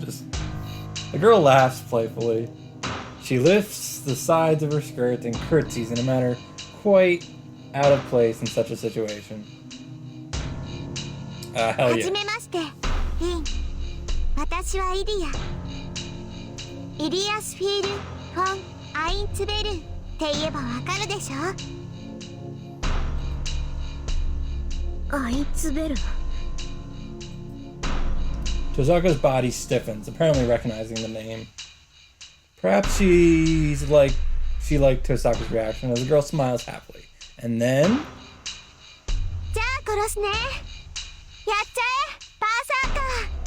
Just the girl laughs playfully. She lifts the sides of her skirt and curtsies in a manner quite out of place in such a situation. Hell は yeah. じめまして、リン。私はイディア。イリアスフィール・フォン・アインツベルって言えばわかるでしょ？アインツベル。 Tosaka's body stiffens, apparently recognizing the name. Perhaps she liked Tosaka's reaction as the girl smiles happily. And then じゃあ殺すね。やっちゃえ、バーサーカー。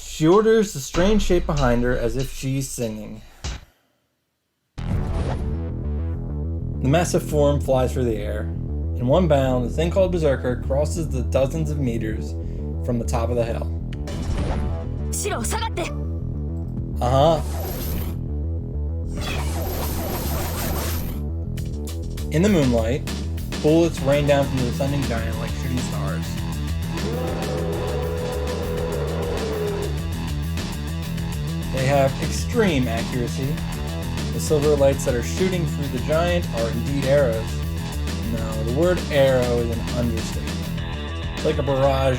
she orders the strange shape behind her as if she's singing. The massive form flies through the air. In one bound, the thing called Berserker crosses the dozens of meters from the top of the hill. シロ下がって。 Uh-huh. In the moonlight, bullets rain down from the descending giant like shooting stars. They have extreme accuracy. The silver lights that are shooting through the giant are indeed arrows. No, the word arrow is an understatement. It's like a barrage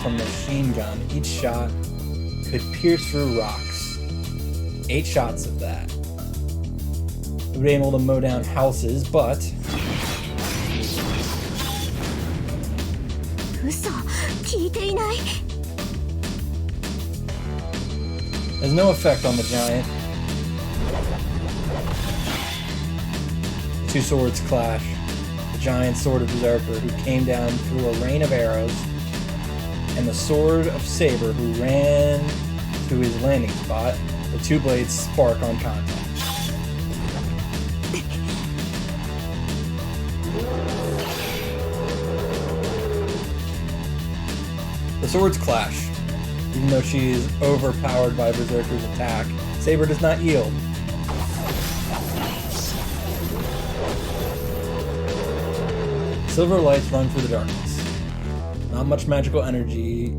from a machine gun. Each shot could pierce through rocks. 8 shots of that. They were able to mow down houses, but 嘘、聞いていない。 there's no effect on the giant. The two swords clash. The giant sword of Berserker, who came down through a rain of arrows, and the sword of Saber, who ran to his landing spot. The two blades spark on contact. The swords clash. Even though she is overpowered by Berserker's attack, Saber does not yield. Silver lights run through the darkness. Not much magical energy.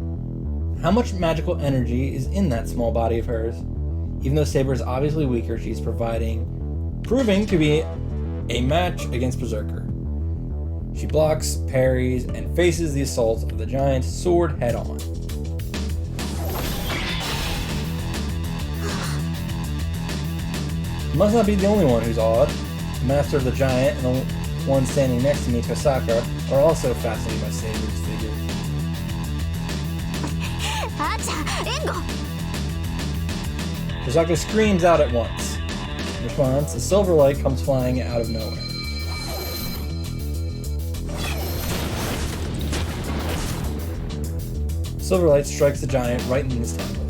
How much magical energy is in that small body of hers? Even though Saber is obviously weaker, she's proving to be a match against Berserker. She blocks, parries, and faces the assault of the giant's sword head-on. Must not be the only one who's awed. The master of the giant and the one standing next to me, Tosaka, are also fascinated by Saber's figure. アーチャー、援護。 Tosaka screams out at once. In response, a silver light comes flying out of nowhere. Silver light strikes the giant right in his temple.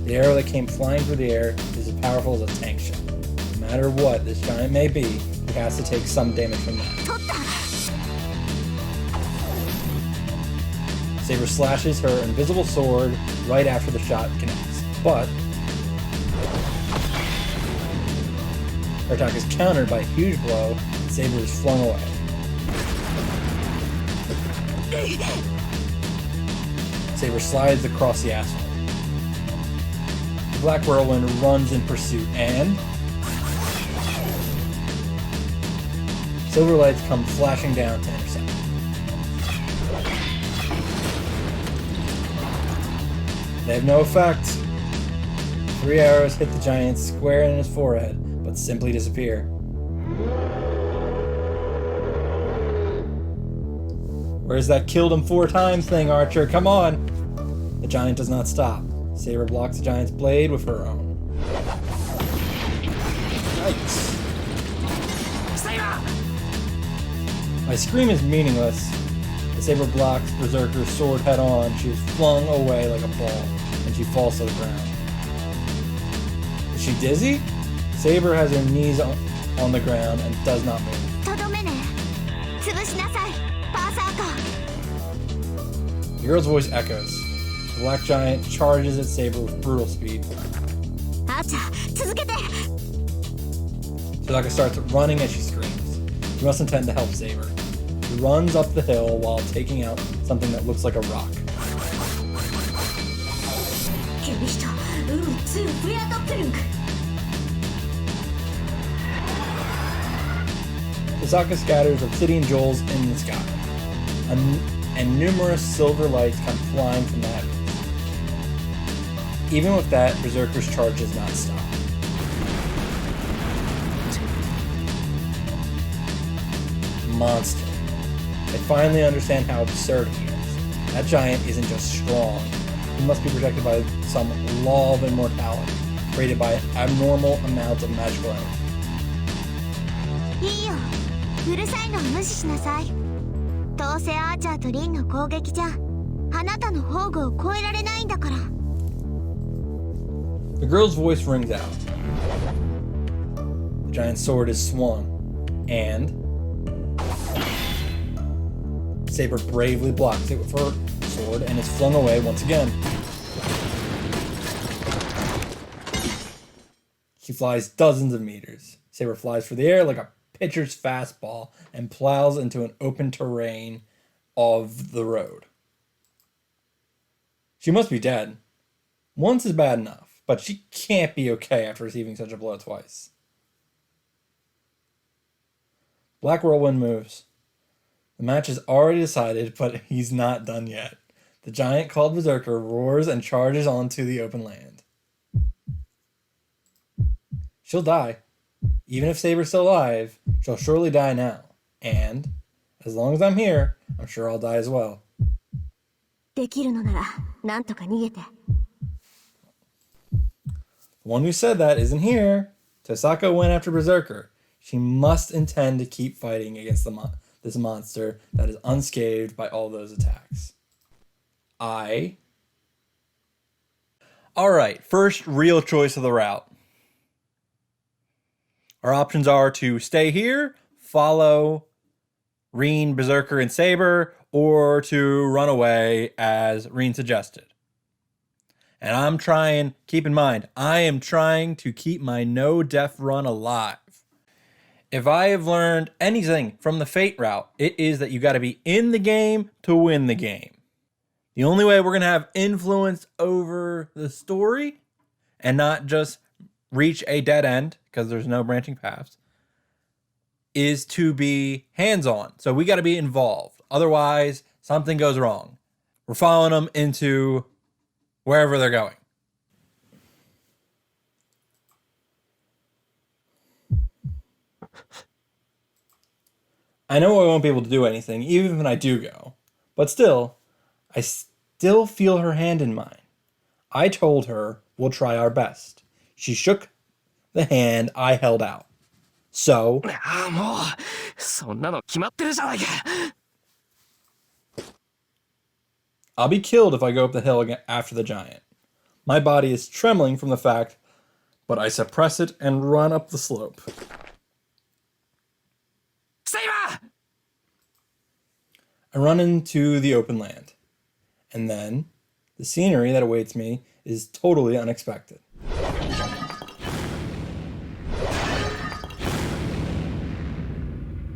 The arrow that came flying through the air is as powerful as a tank shot. No matter what this giant may be, he has to take some damage from that. 取った。 Saber slashes her invisible sword right after the shot connects, but her attack is countered by a huge blow, and Saber is flung away. Saber slides across the asphalt. The Black Whirlwind runs in pursuit, and silver lights come flashing down to intercept. They have no effect. 3 arrows hit the giant square in his forehead, but simply disappear. Where's that killed him 4 times thing, Archer? Come on! The giant does not stop. Saber blocks the giant's blade with her own. Yikes. My scream is meaningless. The Saber blocks Berserker's sword head on. She is flung away like a ball, and she falls to the ground. Is she dizzy? Saber has her knees on the ground and does not move. とどめね。潰しなさい、バーサーカー。 The girl's voice echoes. The black giant charges at Saber with brutal speed. アーチャー、続けて。 Tosaka starts running as she screams. She must intend to help Saber. runs up the hill while taking out something that looks like a rock. 君人zu Feuerdoppelung. Tasaka scatters obsidian jewels in the sky, and numerous silver lights come flying from the heavens. Even with that, Berserker's charge does not stop. Monster. I finally understand how absurd he is. That giant isn't just strong. He must be protected by some law of immortality, created by an abnormal amount of magical energy. いいよ、うるさいのは無視しなさい。どうせアーチャーとリンの攻撃じゃあなたの宝具を超えられないんだから。 The girl's voice rings out. The giant sword is swung, and Saber bravely blocks it with her sword and is flung away once again. She flies dozens of meters. Saber flies through the air like a pitcher's fastball and plows into an open terrain of the road. She must be dead. Once is bad enough, but she can't be okay after receiving such a blow twice. Black Whirlwind moves. The match is already decided, but he's not done yet. The giant called Berserker roars and charges onto the open land. She'll die. Even if Saber's still alive, she'll surely die now. And, as long as I'm here, I'm sure I'll die as well. できるのなら、なんとか逃げて。 The one who said that isn't here. Tasaka went after Berserker. She must intend to keep fighting against this monster that is unscathed by all those attacks. Alright, first real choice of the route. Our options are to stay here, follow Reen, Berserker, and Saber, or to run away as Reen suggested. And I'm trying, keep in mind, I am trying to keep my no-death run alive. If I have learned anything from the Fate route, it is that you got to be in the game to win the game. The only way we're going to have influence over the story and not just reach a dead end, because there's no branching paths, is to be hands-on. So we got to be involved. Otherwise, something goes wrong. We're following them into wherever they're going. I know I won't be able to do anything, even when I do go. But still, I still feel her hand in mine. I told her we'll try our best. She shook the hand I held out. So... ああ、もう、そんなの決まってるじゃないか。 I'll be killed if I go up the hill again after the giant. My body is trembling from the fact, but I suppress it and run up the slope. Saber! I run into the open land. And then, the scenery that awaits me is totally unexpected.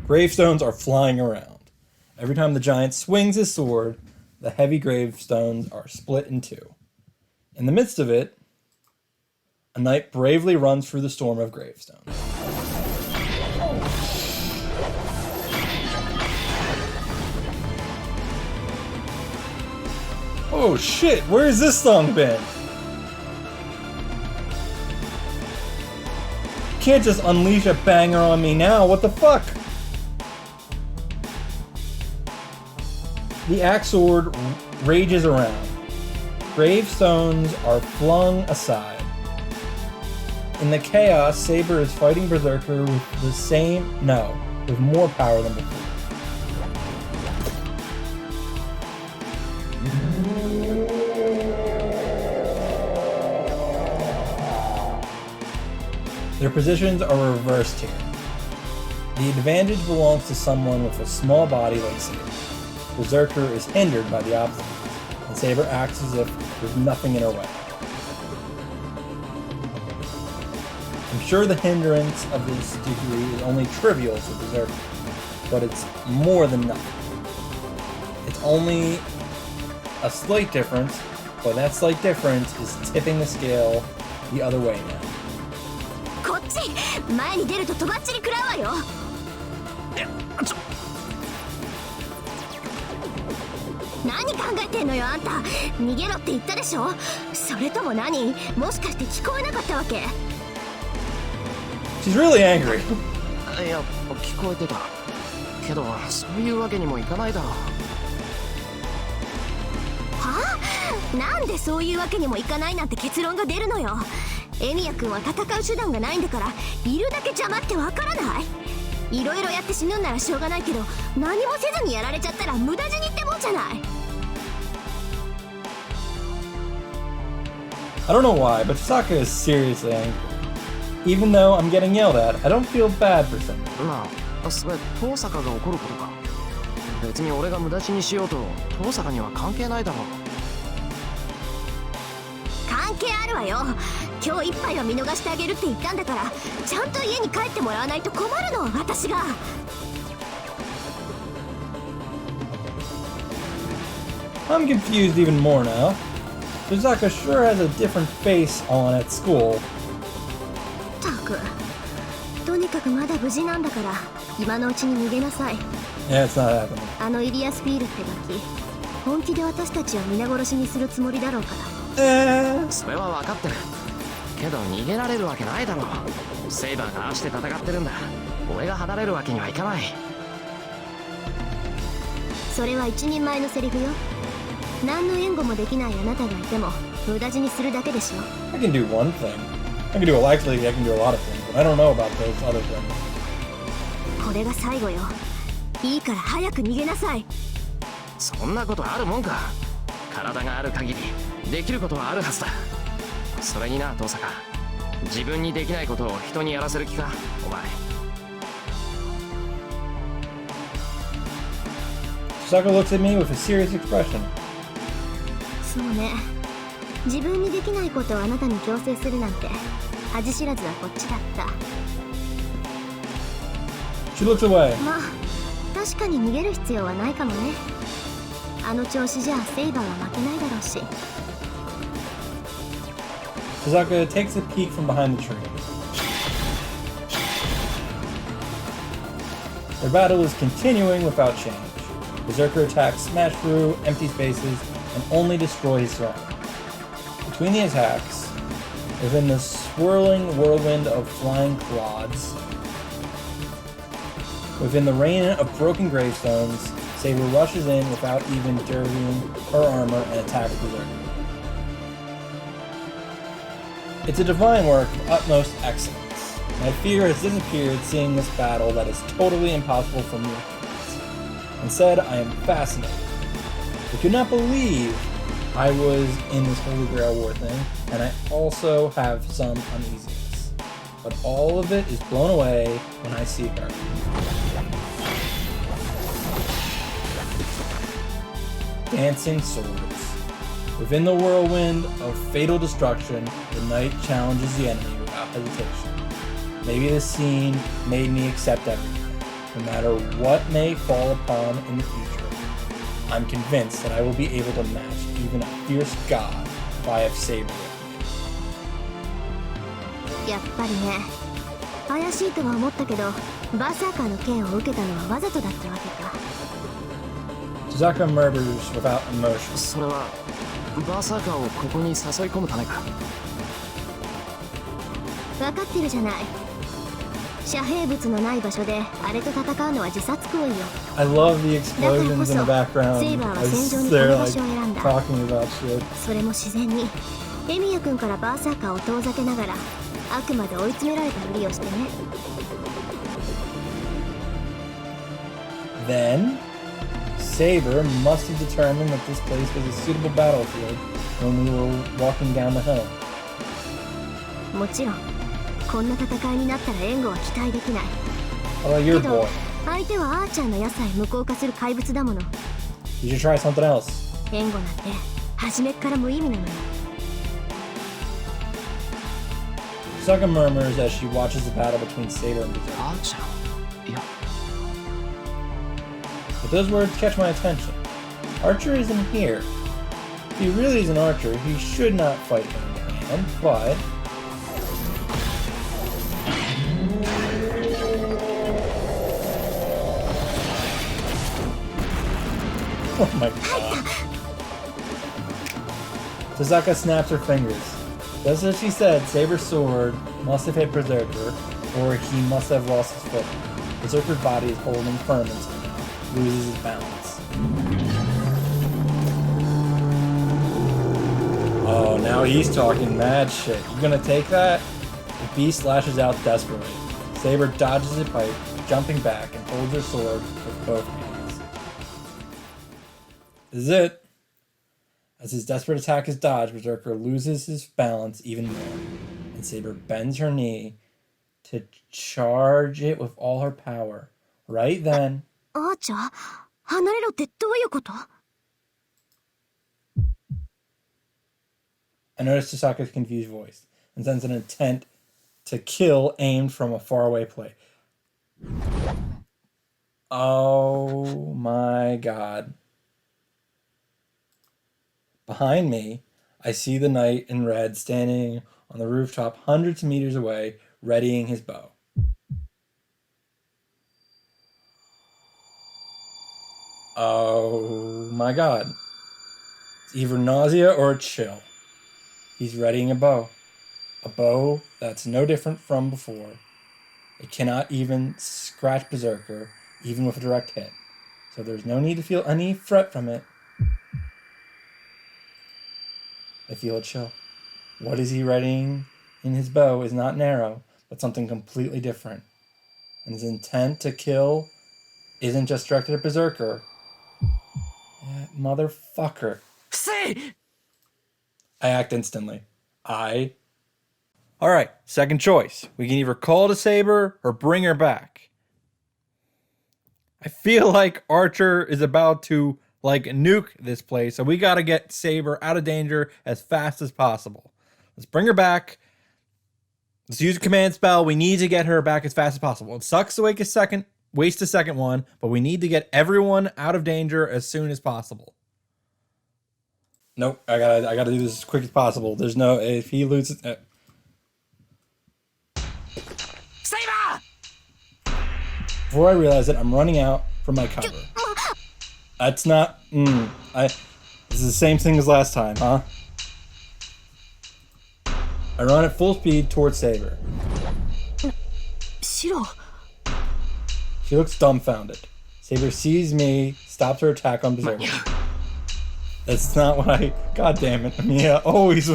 Gravestones are flying around. Every time the giant swings his sword, the heavy gravestones are split in two. In the midst of it, a knight bravely runs through the storm of gravestones. Oh shit, where's this song been? You can't just unleash a banger on me now, what the fuck? The axe sword rages around. Gravestones are flung aside. In the chaos, Saber is fighting Berserker with more power than before. Their positions are reversed here. The advantage belongs to someone with a small body like Saber. Berserker is hindered by the obstacles, and Saber acts as if there's nothing in her way. I'm sure the hindrance of this degree is only trivial for Berserker, but it's more than nothing. It's only a slight difference, but that slight difference is tipping the scale the other way now. こっち前に出るととばっちり食らうわよ。何考えてんのよあんた。逃げろって言ったでしょ。それとも何、もしかして聞こえなかったわけ。 She's really angry. いや聞こえてたけどそういうわけにもいかないだろう。はあ、なんでそういうわけにもいかないなんて結論が出るのよ。エミヤ君は戦う手段がないんだから、いるだけ邪魔ってわからない。いろいろやって死ぬんならしょうがないけど、何もせずにやられちゃったら無駄死にってもんじゃない。 I don't know why, but Chisaka is seriously angry. Even though I'm getting yelled at, I don't feel bad for something. なあそれ遠坂が怒ることか。別に俺が無駄死にしようと遠坂には関係ないだろう。関係あるわよ。今日一杯は見逃してあげるって言ったんだから、ちゃんと家に帰ってもらわないと困るの、私が。I'm confused even more now. Chisaka sure has a different face on at school. ったく、とにかくまだ無事なんだから今のうちに逃げなさい。 Yeah, it's not happening. あのイリアスフィールってガキ、本気で私たちを皆殺しにするつもりだろうから。それは分かってるけど逃げられるわけないだろう。セイバーがああして戦ってるんだ。俺が離れるわけにはいかない。それは一人前のセリフよ。何の援護もできないあなたがいても無駄死にするだけでしょ。 I can do one thing. I can do actually I can do a lot of things, but I don't know about those other things. これが最後よ。いいから早く逃げなさい。そんなことあるもんか。体がある限りできることはあるはずだ。それにな遠坂、自分にできないことを人にやらせる気かお前。 Chisaka looks at me with a serious expression. そうね、自分にできないことをあなたに強制するなんて恥知らずはこっちだった。 She looks away. まあ確かに逃げる必要はないかもね。あの調子じゃセイバーは負けないだろうし。 Chisaka takes a peek from behind the tree. Their battle is continuing without change. Berserker attacks smash through empty spaces and only destroy his surroundings. Between the attacks, within the swirling whirlwind of flying clods, within the rain of broken gravestones, Saber rushes in without even dirtying her armor and attacks Berserker. It's a divine work of utmost excellence. My fear has disappeared seeing this battle that is totally impossible for me. Instead, I am fascinated. I could not believe I was in this Holy Grail War thing, and I also have some uneasiness. But all of it is blown away when I see her. Dancing swords. Within the whirlwind of fatal destruction, the knight challenges the enemy without hesitation. Maybe this scene made me accept everything, no matter what may fall upon in the future. I'm convinced that I will be able to match even a fierce god if I have Saber with me. やっぱりね、怪しいとは思ったけどバーサーカーの剣を受けたのはわざとだったわけか。 Chisaka murders without emotion. それはバーサーカーをここに誘い込むためか。分かってるじゃない。遮蔽物のない場所であれと戦うのは自殺行為よ。 I love the explosions in the background. Saber は戦場に They're この場 like 所を選んだ。 talking about shit. それも自然にエミヤ君からバーサーカーを遠ざけながらあくまで追い詰められたふりをしてね。 Then, Saber must have determined that this place was a suitable battlefield when we were walking down the hill. もちろんこんな戦いになったら援護は期待できない。 How about your けど boy? 相手はアーチャーの野菜無効化する怪物だもの。 You should try something else. 援護なんて初めっから無意味なのよ。 Saka murmurs as she watches the battle between Saber and Berserker. あーちゃんいや but those words catch my attention. Archer isn't here. If he really is an archer, he should not fight hand-to-hand, but... Oh my god. Tazaka snaps her fingers. Just as she said, Saber's sword must have hit Berserker, or he must have lost his foot. Berserker's body is holding firm until now, loses his balance. Oh, now he's talking mad shit. You gonna take that? The beast lashes out desperately. Saber dodges it by jumping back and holds her sword with both hands. This is it. As his desperate attack is dodged, Berserker loses his balance even more, and Saber bends her knee to charge it with all her power. Right then... アーチャー、離れろってどういうこと？ I noticed Tasaka's confused voice, and sense an intent to kill aimed from a faraway place. Oh my god. Behind me, I see the knight in red standing on the rooftop hundreds of meters away, readying his bow. Oh my god. It's either nausea or a chill. He's readying a bow. A bow that's no different from before. It cannot even scratch Berserker, even with a direct hit. So there's no need to feel any threat from it. I feel a chill. What is he readying in his bow is not an arrow, but something completely different. And his intent to kill isn't just directed at Berserker. That motherfucker. Say! I act instantly. Alright, second choice. We can either call to Saber or bring her back. I feel like Archer is about to nuke this place, so we gotta get Saber out of danger as fast as possible. Let's bring her back. Let's use a command spell. We need to get her back as fast as possible. It sucks to waste a second one, but we need to get everyone out of danger as soon as possible. Nope, I gotta do this as quick as possible. There's no, if he loses... Saber! Before I realize it, I'm running out from my cover. That's not... this is the same thing as last time, huh? I run at full speed towards Saber. Shiro. She looks dumbfounded. Saber sees me, stops her attack on Berserker. That's not what I... God damn it, Mia, always...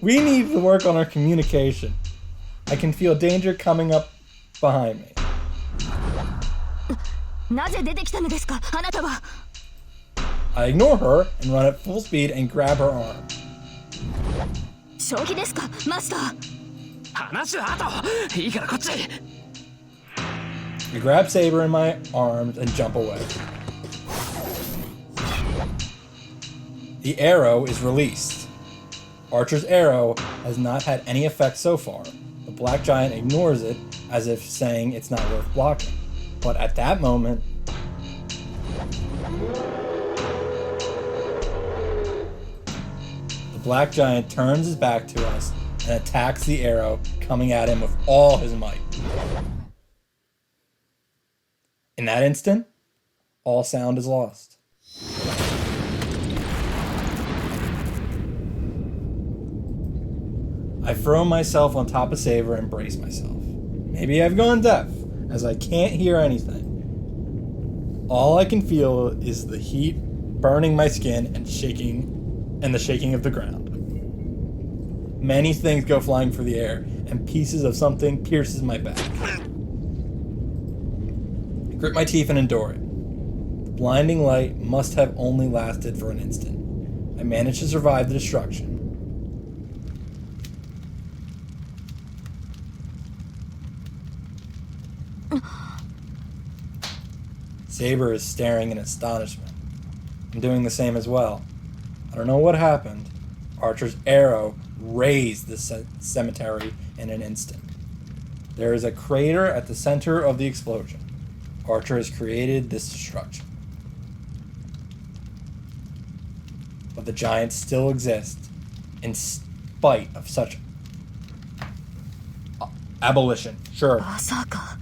We need to work on our communication. I can feel danger coming up behind me. なぜ出てきたのですか、あなたは。 I ignore her and run at full speed and grab her arm. 正気ですか、マスター。話は後いいからこっち I grab Saber in my arms and jump away. The arrow is released. Archer's arrow has not had any effect so far. The black giant ignores it as if saying it's not worth blocking. But at that moment, the black giant turns his back to us and attacks the arrow, coming at him with all his might. In that instant, all sound is lost. I throw myself on top of Saber and brace myself. Maybe I've gone deaf, as I can't hear anything. All I can feel is the heat burning my skin and the shaking of the ground. Many things go flying through the air, and pieces of something pierces my back. I grit my teeth and endure it. The blinding light must have only lasted for an instant. I managed to survive the destruction. Saber is staring in astonishment. I'm doing the same as well. I don't know what happened. Archer's arrow razed the cemetery in an instant. There is a crater at the center of the explosion. Archer has created this destruction. But the giants still exist in spite of such abolition. Sure. まさか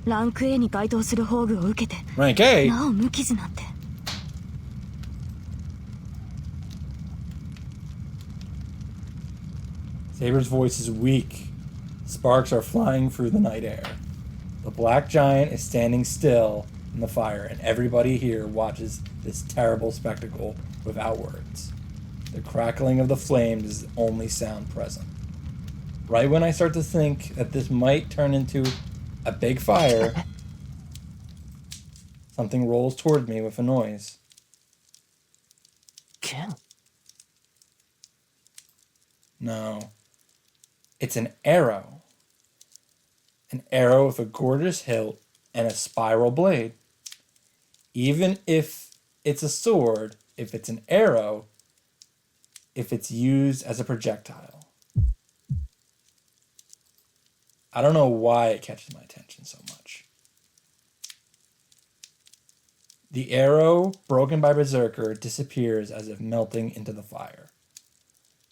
ランク A に該当する宝具を受けて Rank A? なお無傷なんて。 Saber's voice is weak. Sparks are flying through the night air. The black giant is standing still in the fire, and everybody here watches this terrible spectacle without words. The crackling of the flames is the only sound present. Right when I start to think that this might turn into a big fire, something rolls toward me with a noise. ケン No. It's an arrow. An arrow with a gorgeous hilt and a spiral blade. Even if it's a sword, if it's an arrow, if it's used as a projectile. I don't know why it catches my attention so much. The arrow, broken by Berserker, disappears as if melting into the fire.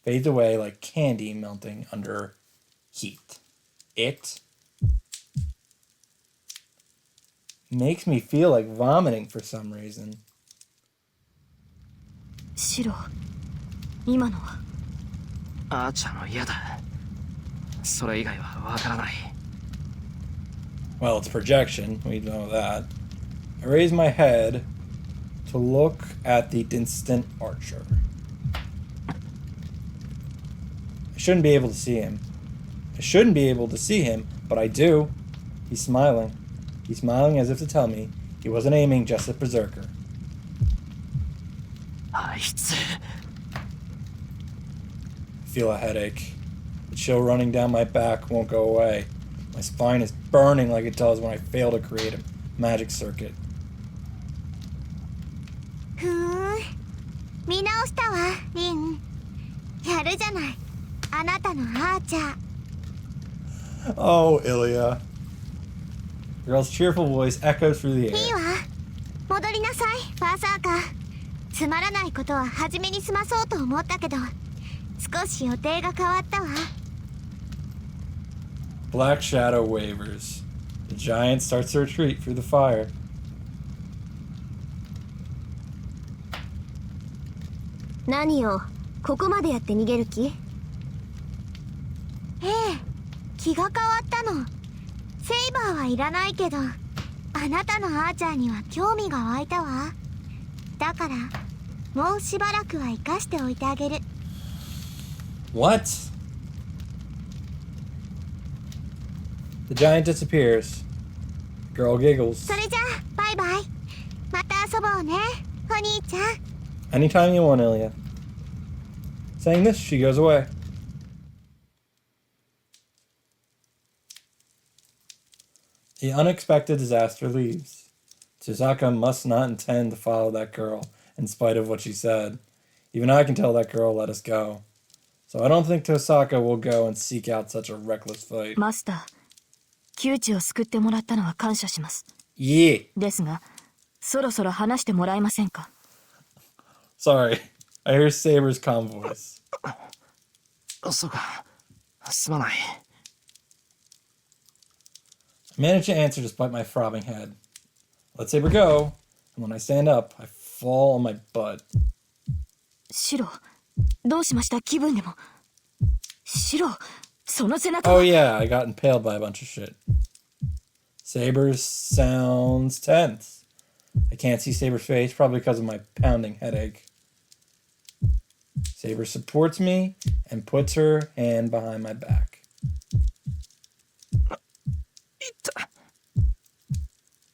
Fades away like candy melting under heat. It makes me feel like vomiting for some reason. シロ今のは。アーチャーの嫌だ。それ以外はわからない。 Well, it's projection. We know that. I raise my head to look at the distant archer. I shouldn't be able to see him. I shouldn't be able to see him, but I do. He's smiling. He's smiling as if to tell me he wasn't aiming just at Berserker. あいつ I feel a headache. The chill running down my back won't go away. My spine is burning like it does when I fail to create a magic circuit. ふーん、見直したわリン。やるじゃない、あなたのアーチャー。 Oh, Ilya. The girl's cheerful voice echoes through the いい air. わ、戻りなさいバーサーカー。つまらないことは初めに済まそうと思ったけど、少し予定が変わったわ。 Black shadow wavers. The giant starts to retreat through the fire. 何よ、ここまでやって逃げる気？ええ、気が変わったの。セイバーはいらないけど、あなたのアーチャーには興味が湧いたわ。だからもうしばらくは生かしておいてあげる。 What? The giant disappears. The girl giggles. それじゃあバイバイ。また遊ぼうね、お兄ちゃん。 Anytime you want, Ilya. Saying this, she goes away. The unexpected disaster leaves. Tsusaka must not intend to follow that girl, in spite of what she said. Even I can tell that girl let us go. So I don't think Tsusaka will go and seek out such a reckless fight. マスター、窮地を救ってもらったのは感謝します。 Yeah. ですが、そろそろ話してもらえませんか？ Sorry. I hear Saber's calm voice. そうか。すまない。I manage to answer despite my throbbing head. Let Saber go, and when I stand up, I fall on my butt. シロ、どうしました？気分でも。シロ、その背中 Oh は。 yeah, I got impaled by a bunch of shit. Saber sounds tense. I can't see Saber's face, probably because of my pounding headache. Saber supports me and puts her hand behind my back.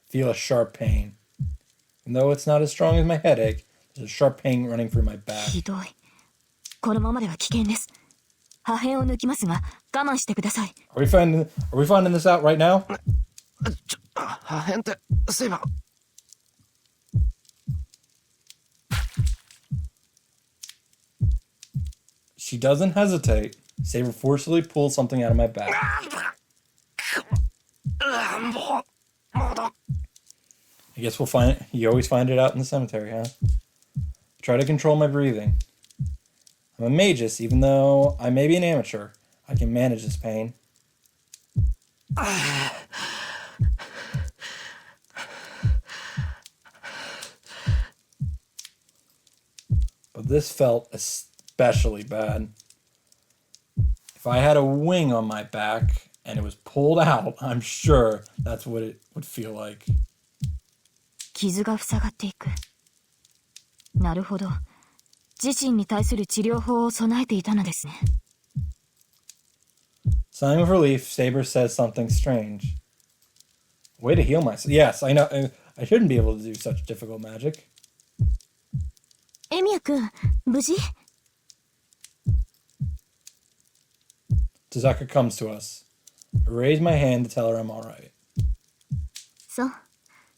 Feel a sharp pain. And though it's not as strong as my headache, there's a sharp pain running through my back. ひどい。このままでは危険です。破片を抜きますが、我慢してください。Are we finding this out right now? 破片ってセイバー。 She doesn't hesitate. Saber forcefully pulls something out of my back. 戻 I guess we'll find it. You always find it out in the cemetery, huh? Try to control my breathing. I'm a magus, even though I may be an amateur. I can manage this pain. But this felt especially bad. If I had a wing on my back and it was pulled out, I'm sure that's what it would feel like. 傷が塞がっていく。なるほど。自身に対する治療法を備えていたのですね。Sighing with relief, Saber says something strange. Way to heal myself. Yes, I know. I shouldn't be able to do such difficult magic. エミヤ君、無事？ Tazaka comes to us. I raise my hand to tell her I'm alright. そう。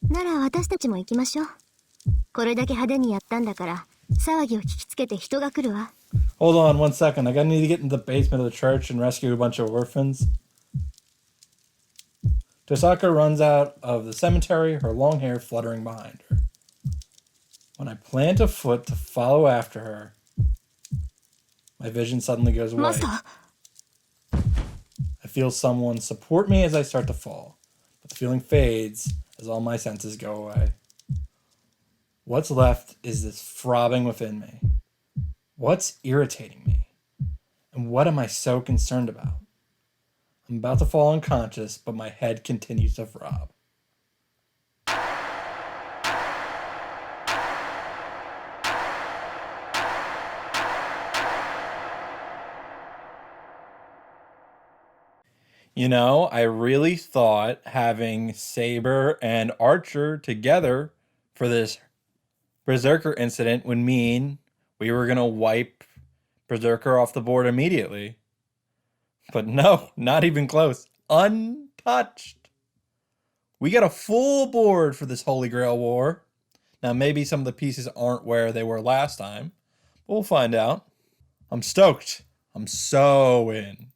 なら私たちも行きましょう。これだけ派手にやったんだから、騒ぎを聞きつけて人が来るわ。Hold on 1 second. I gotta need to get into the basement of the church and rescue a bunch of orphans. Tazaka runs out of the cemetery, her long hair fluttering behind her. When I plant a foot to follow after her, my vision suddenly goes away. マスター I feel someone support me as I start to fall, but the feeling fades as all my senses go away. What's left is this throbbing within me. What's irritating me? And what am I so concerned about? I'm about to fall unconscious, but my head continues to throb. You know, I really thought having Saber and Archer together for this Berserker incident would mean we were going to wipe Berserker off the board immediately. But no, not even close. Untouched. We got a full board for this Holy Grail War. Now, maybe some of the pieces aren't where they were last time, but we'll find out. I'm stoked. I'm so in.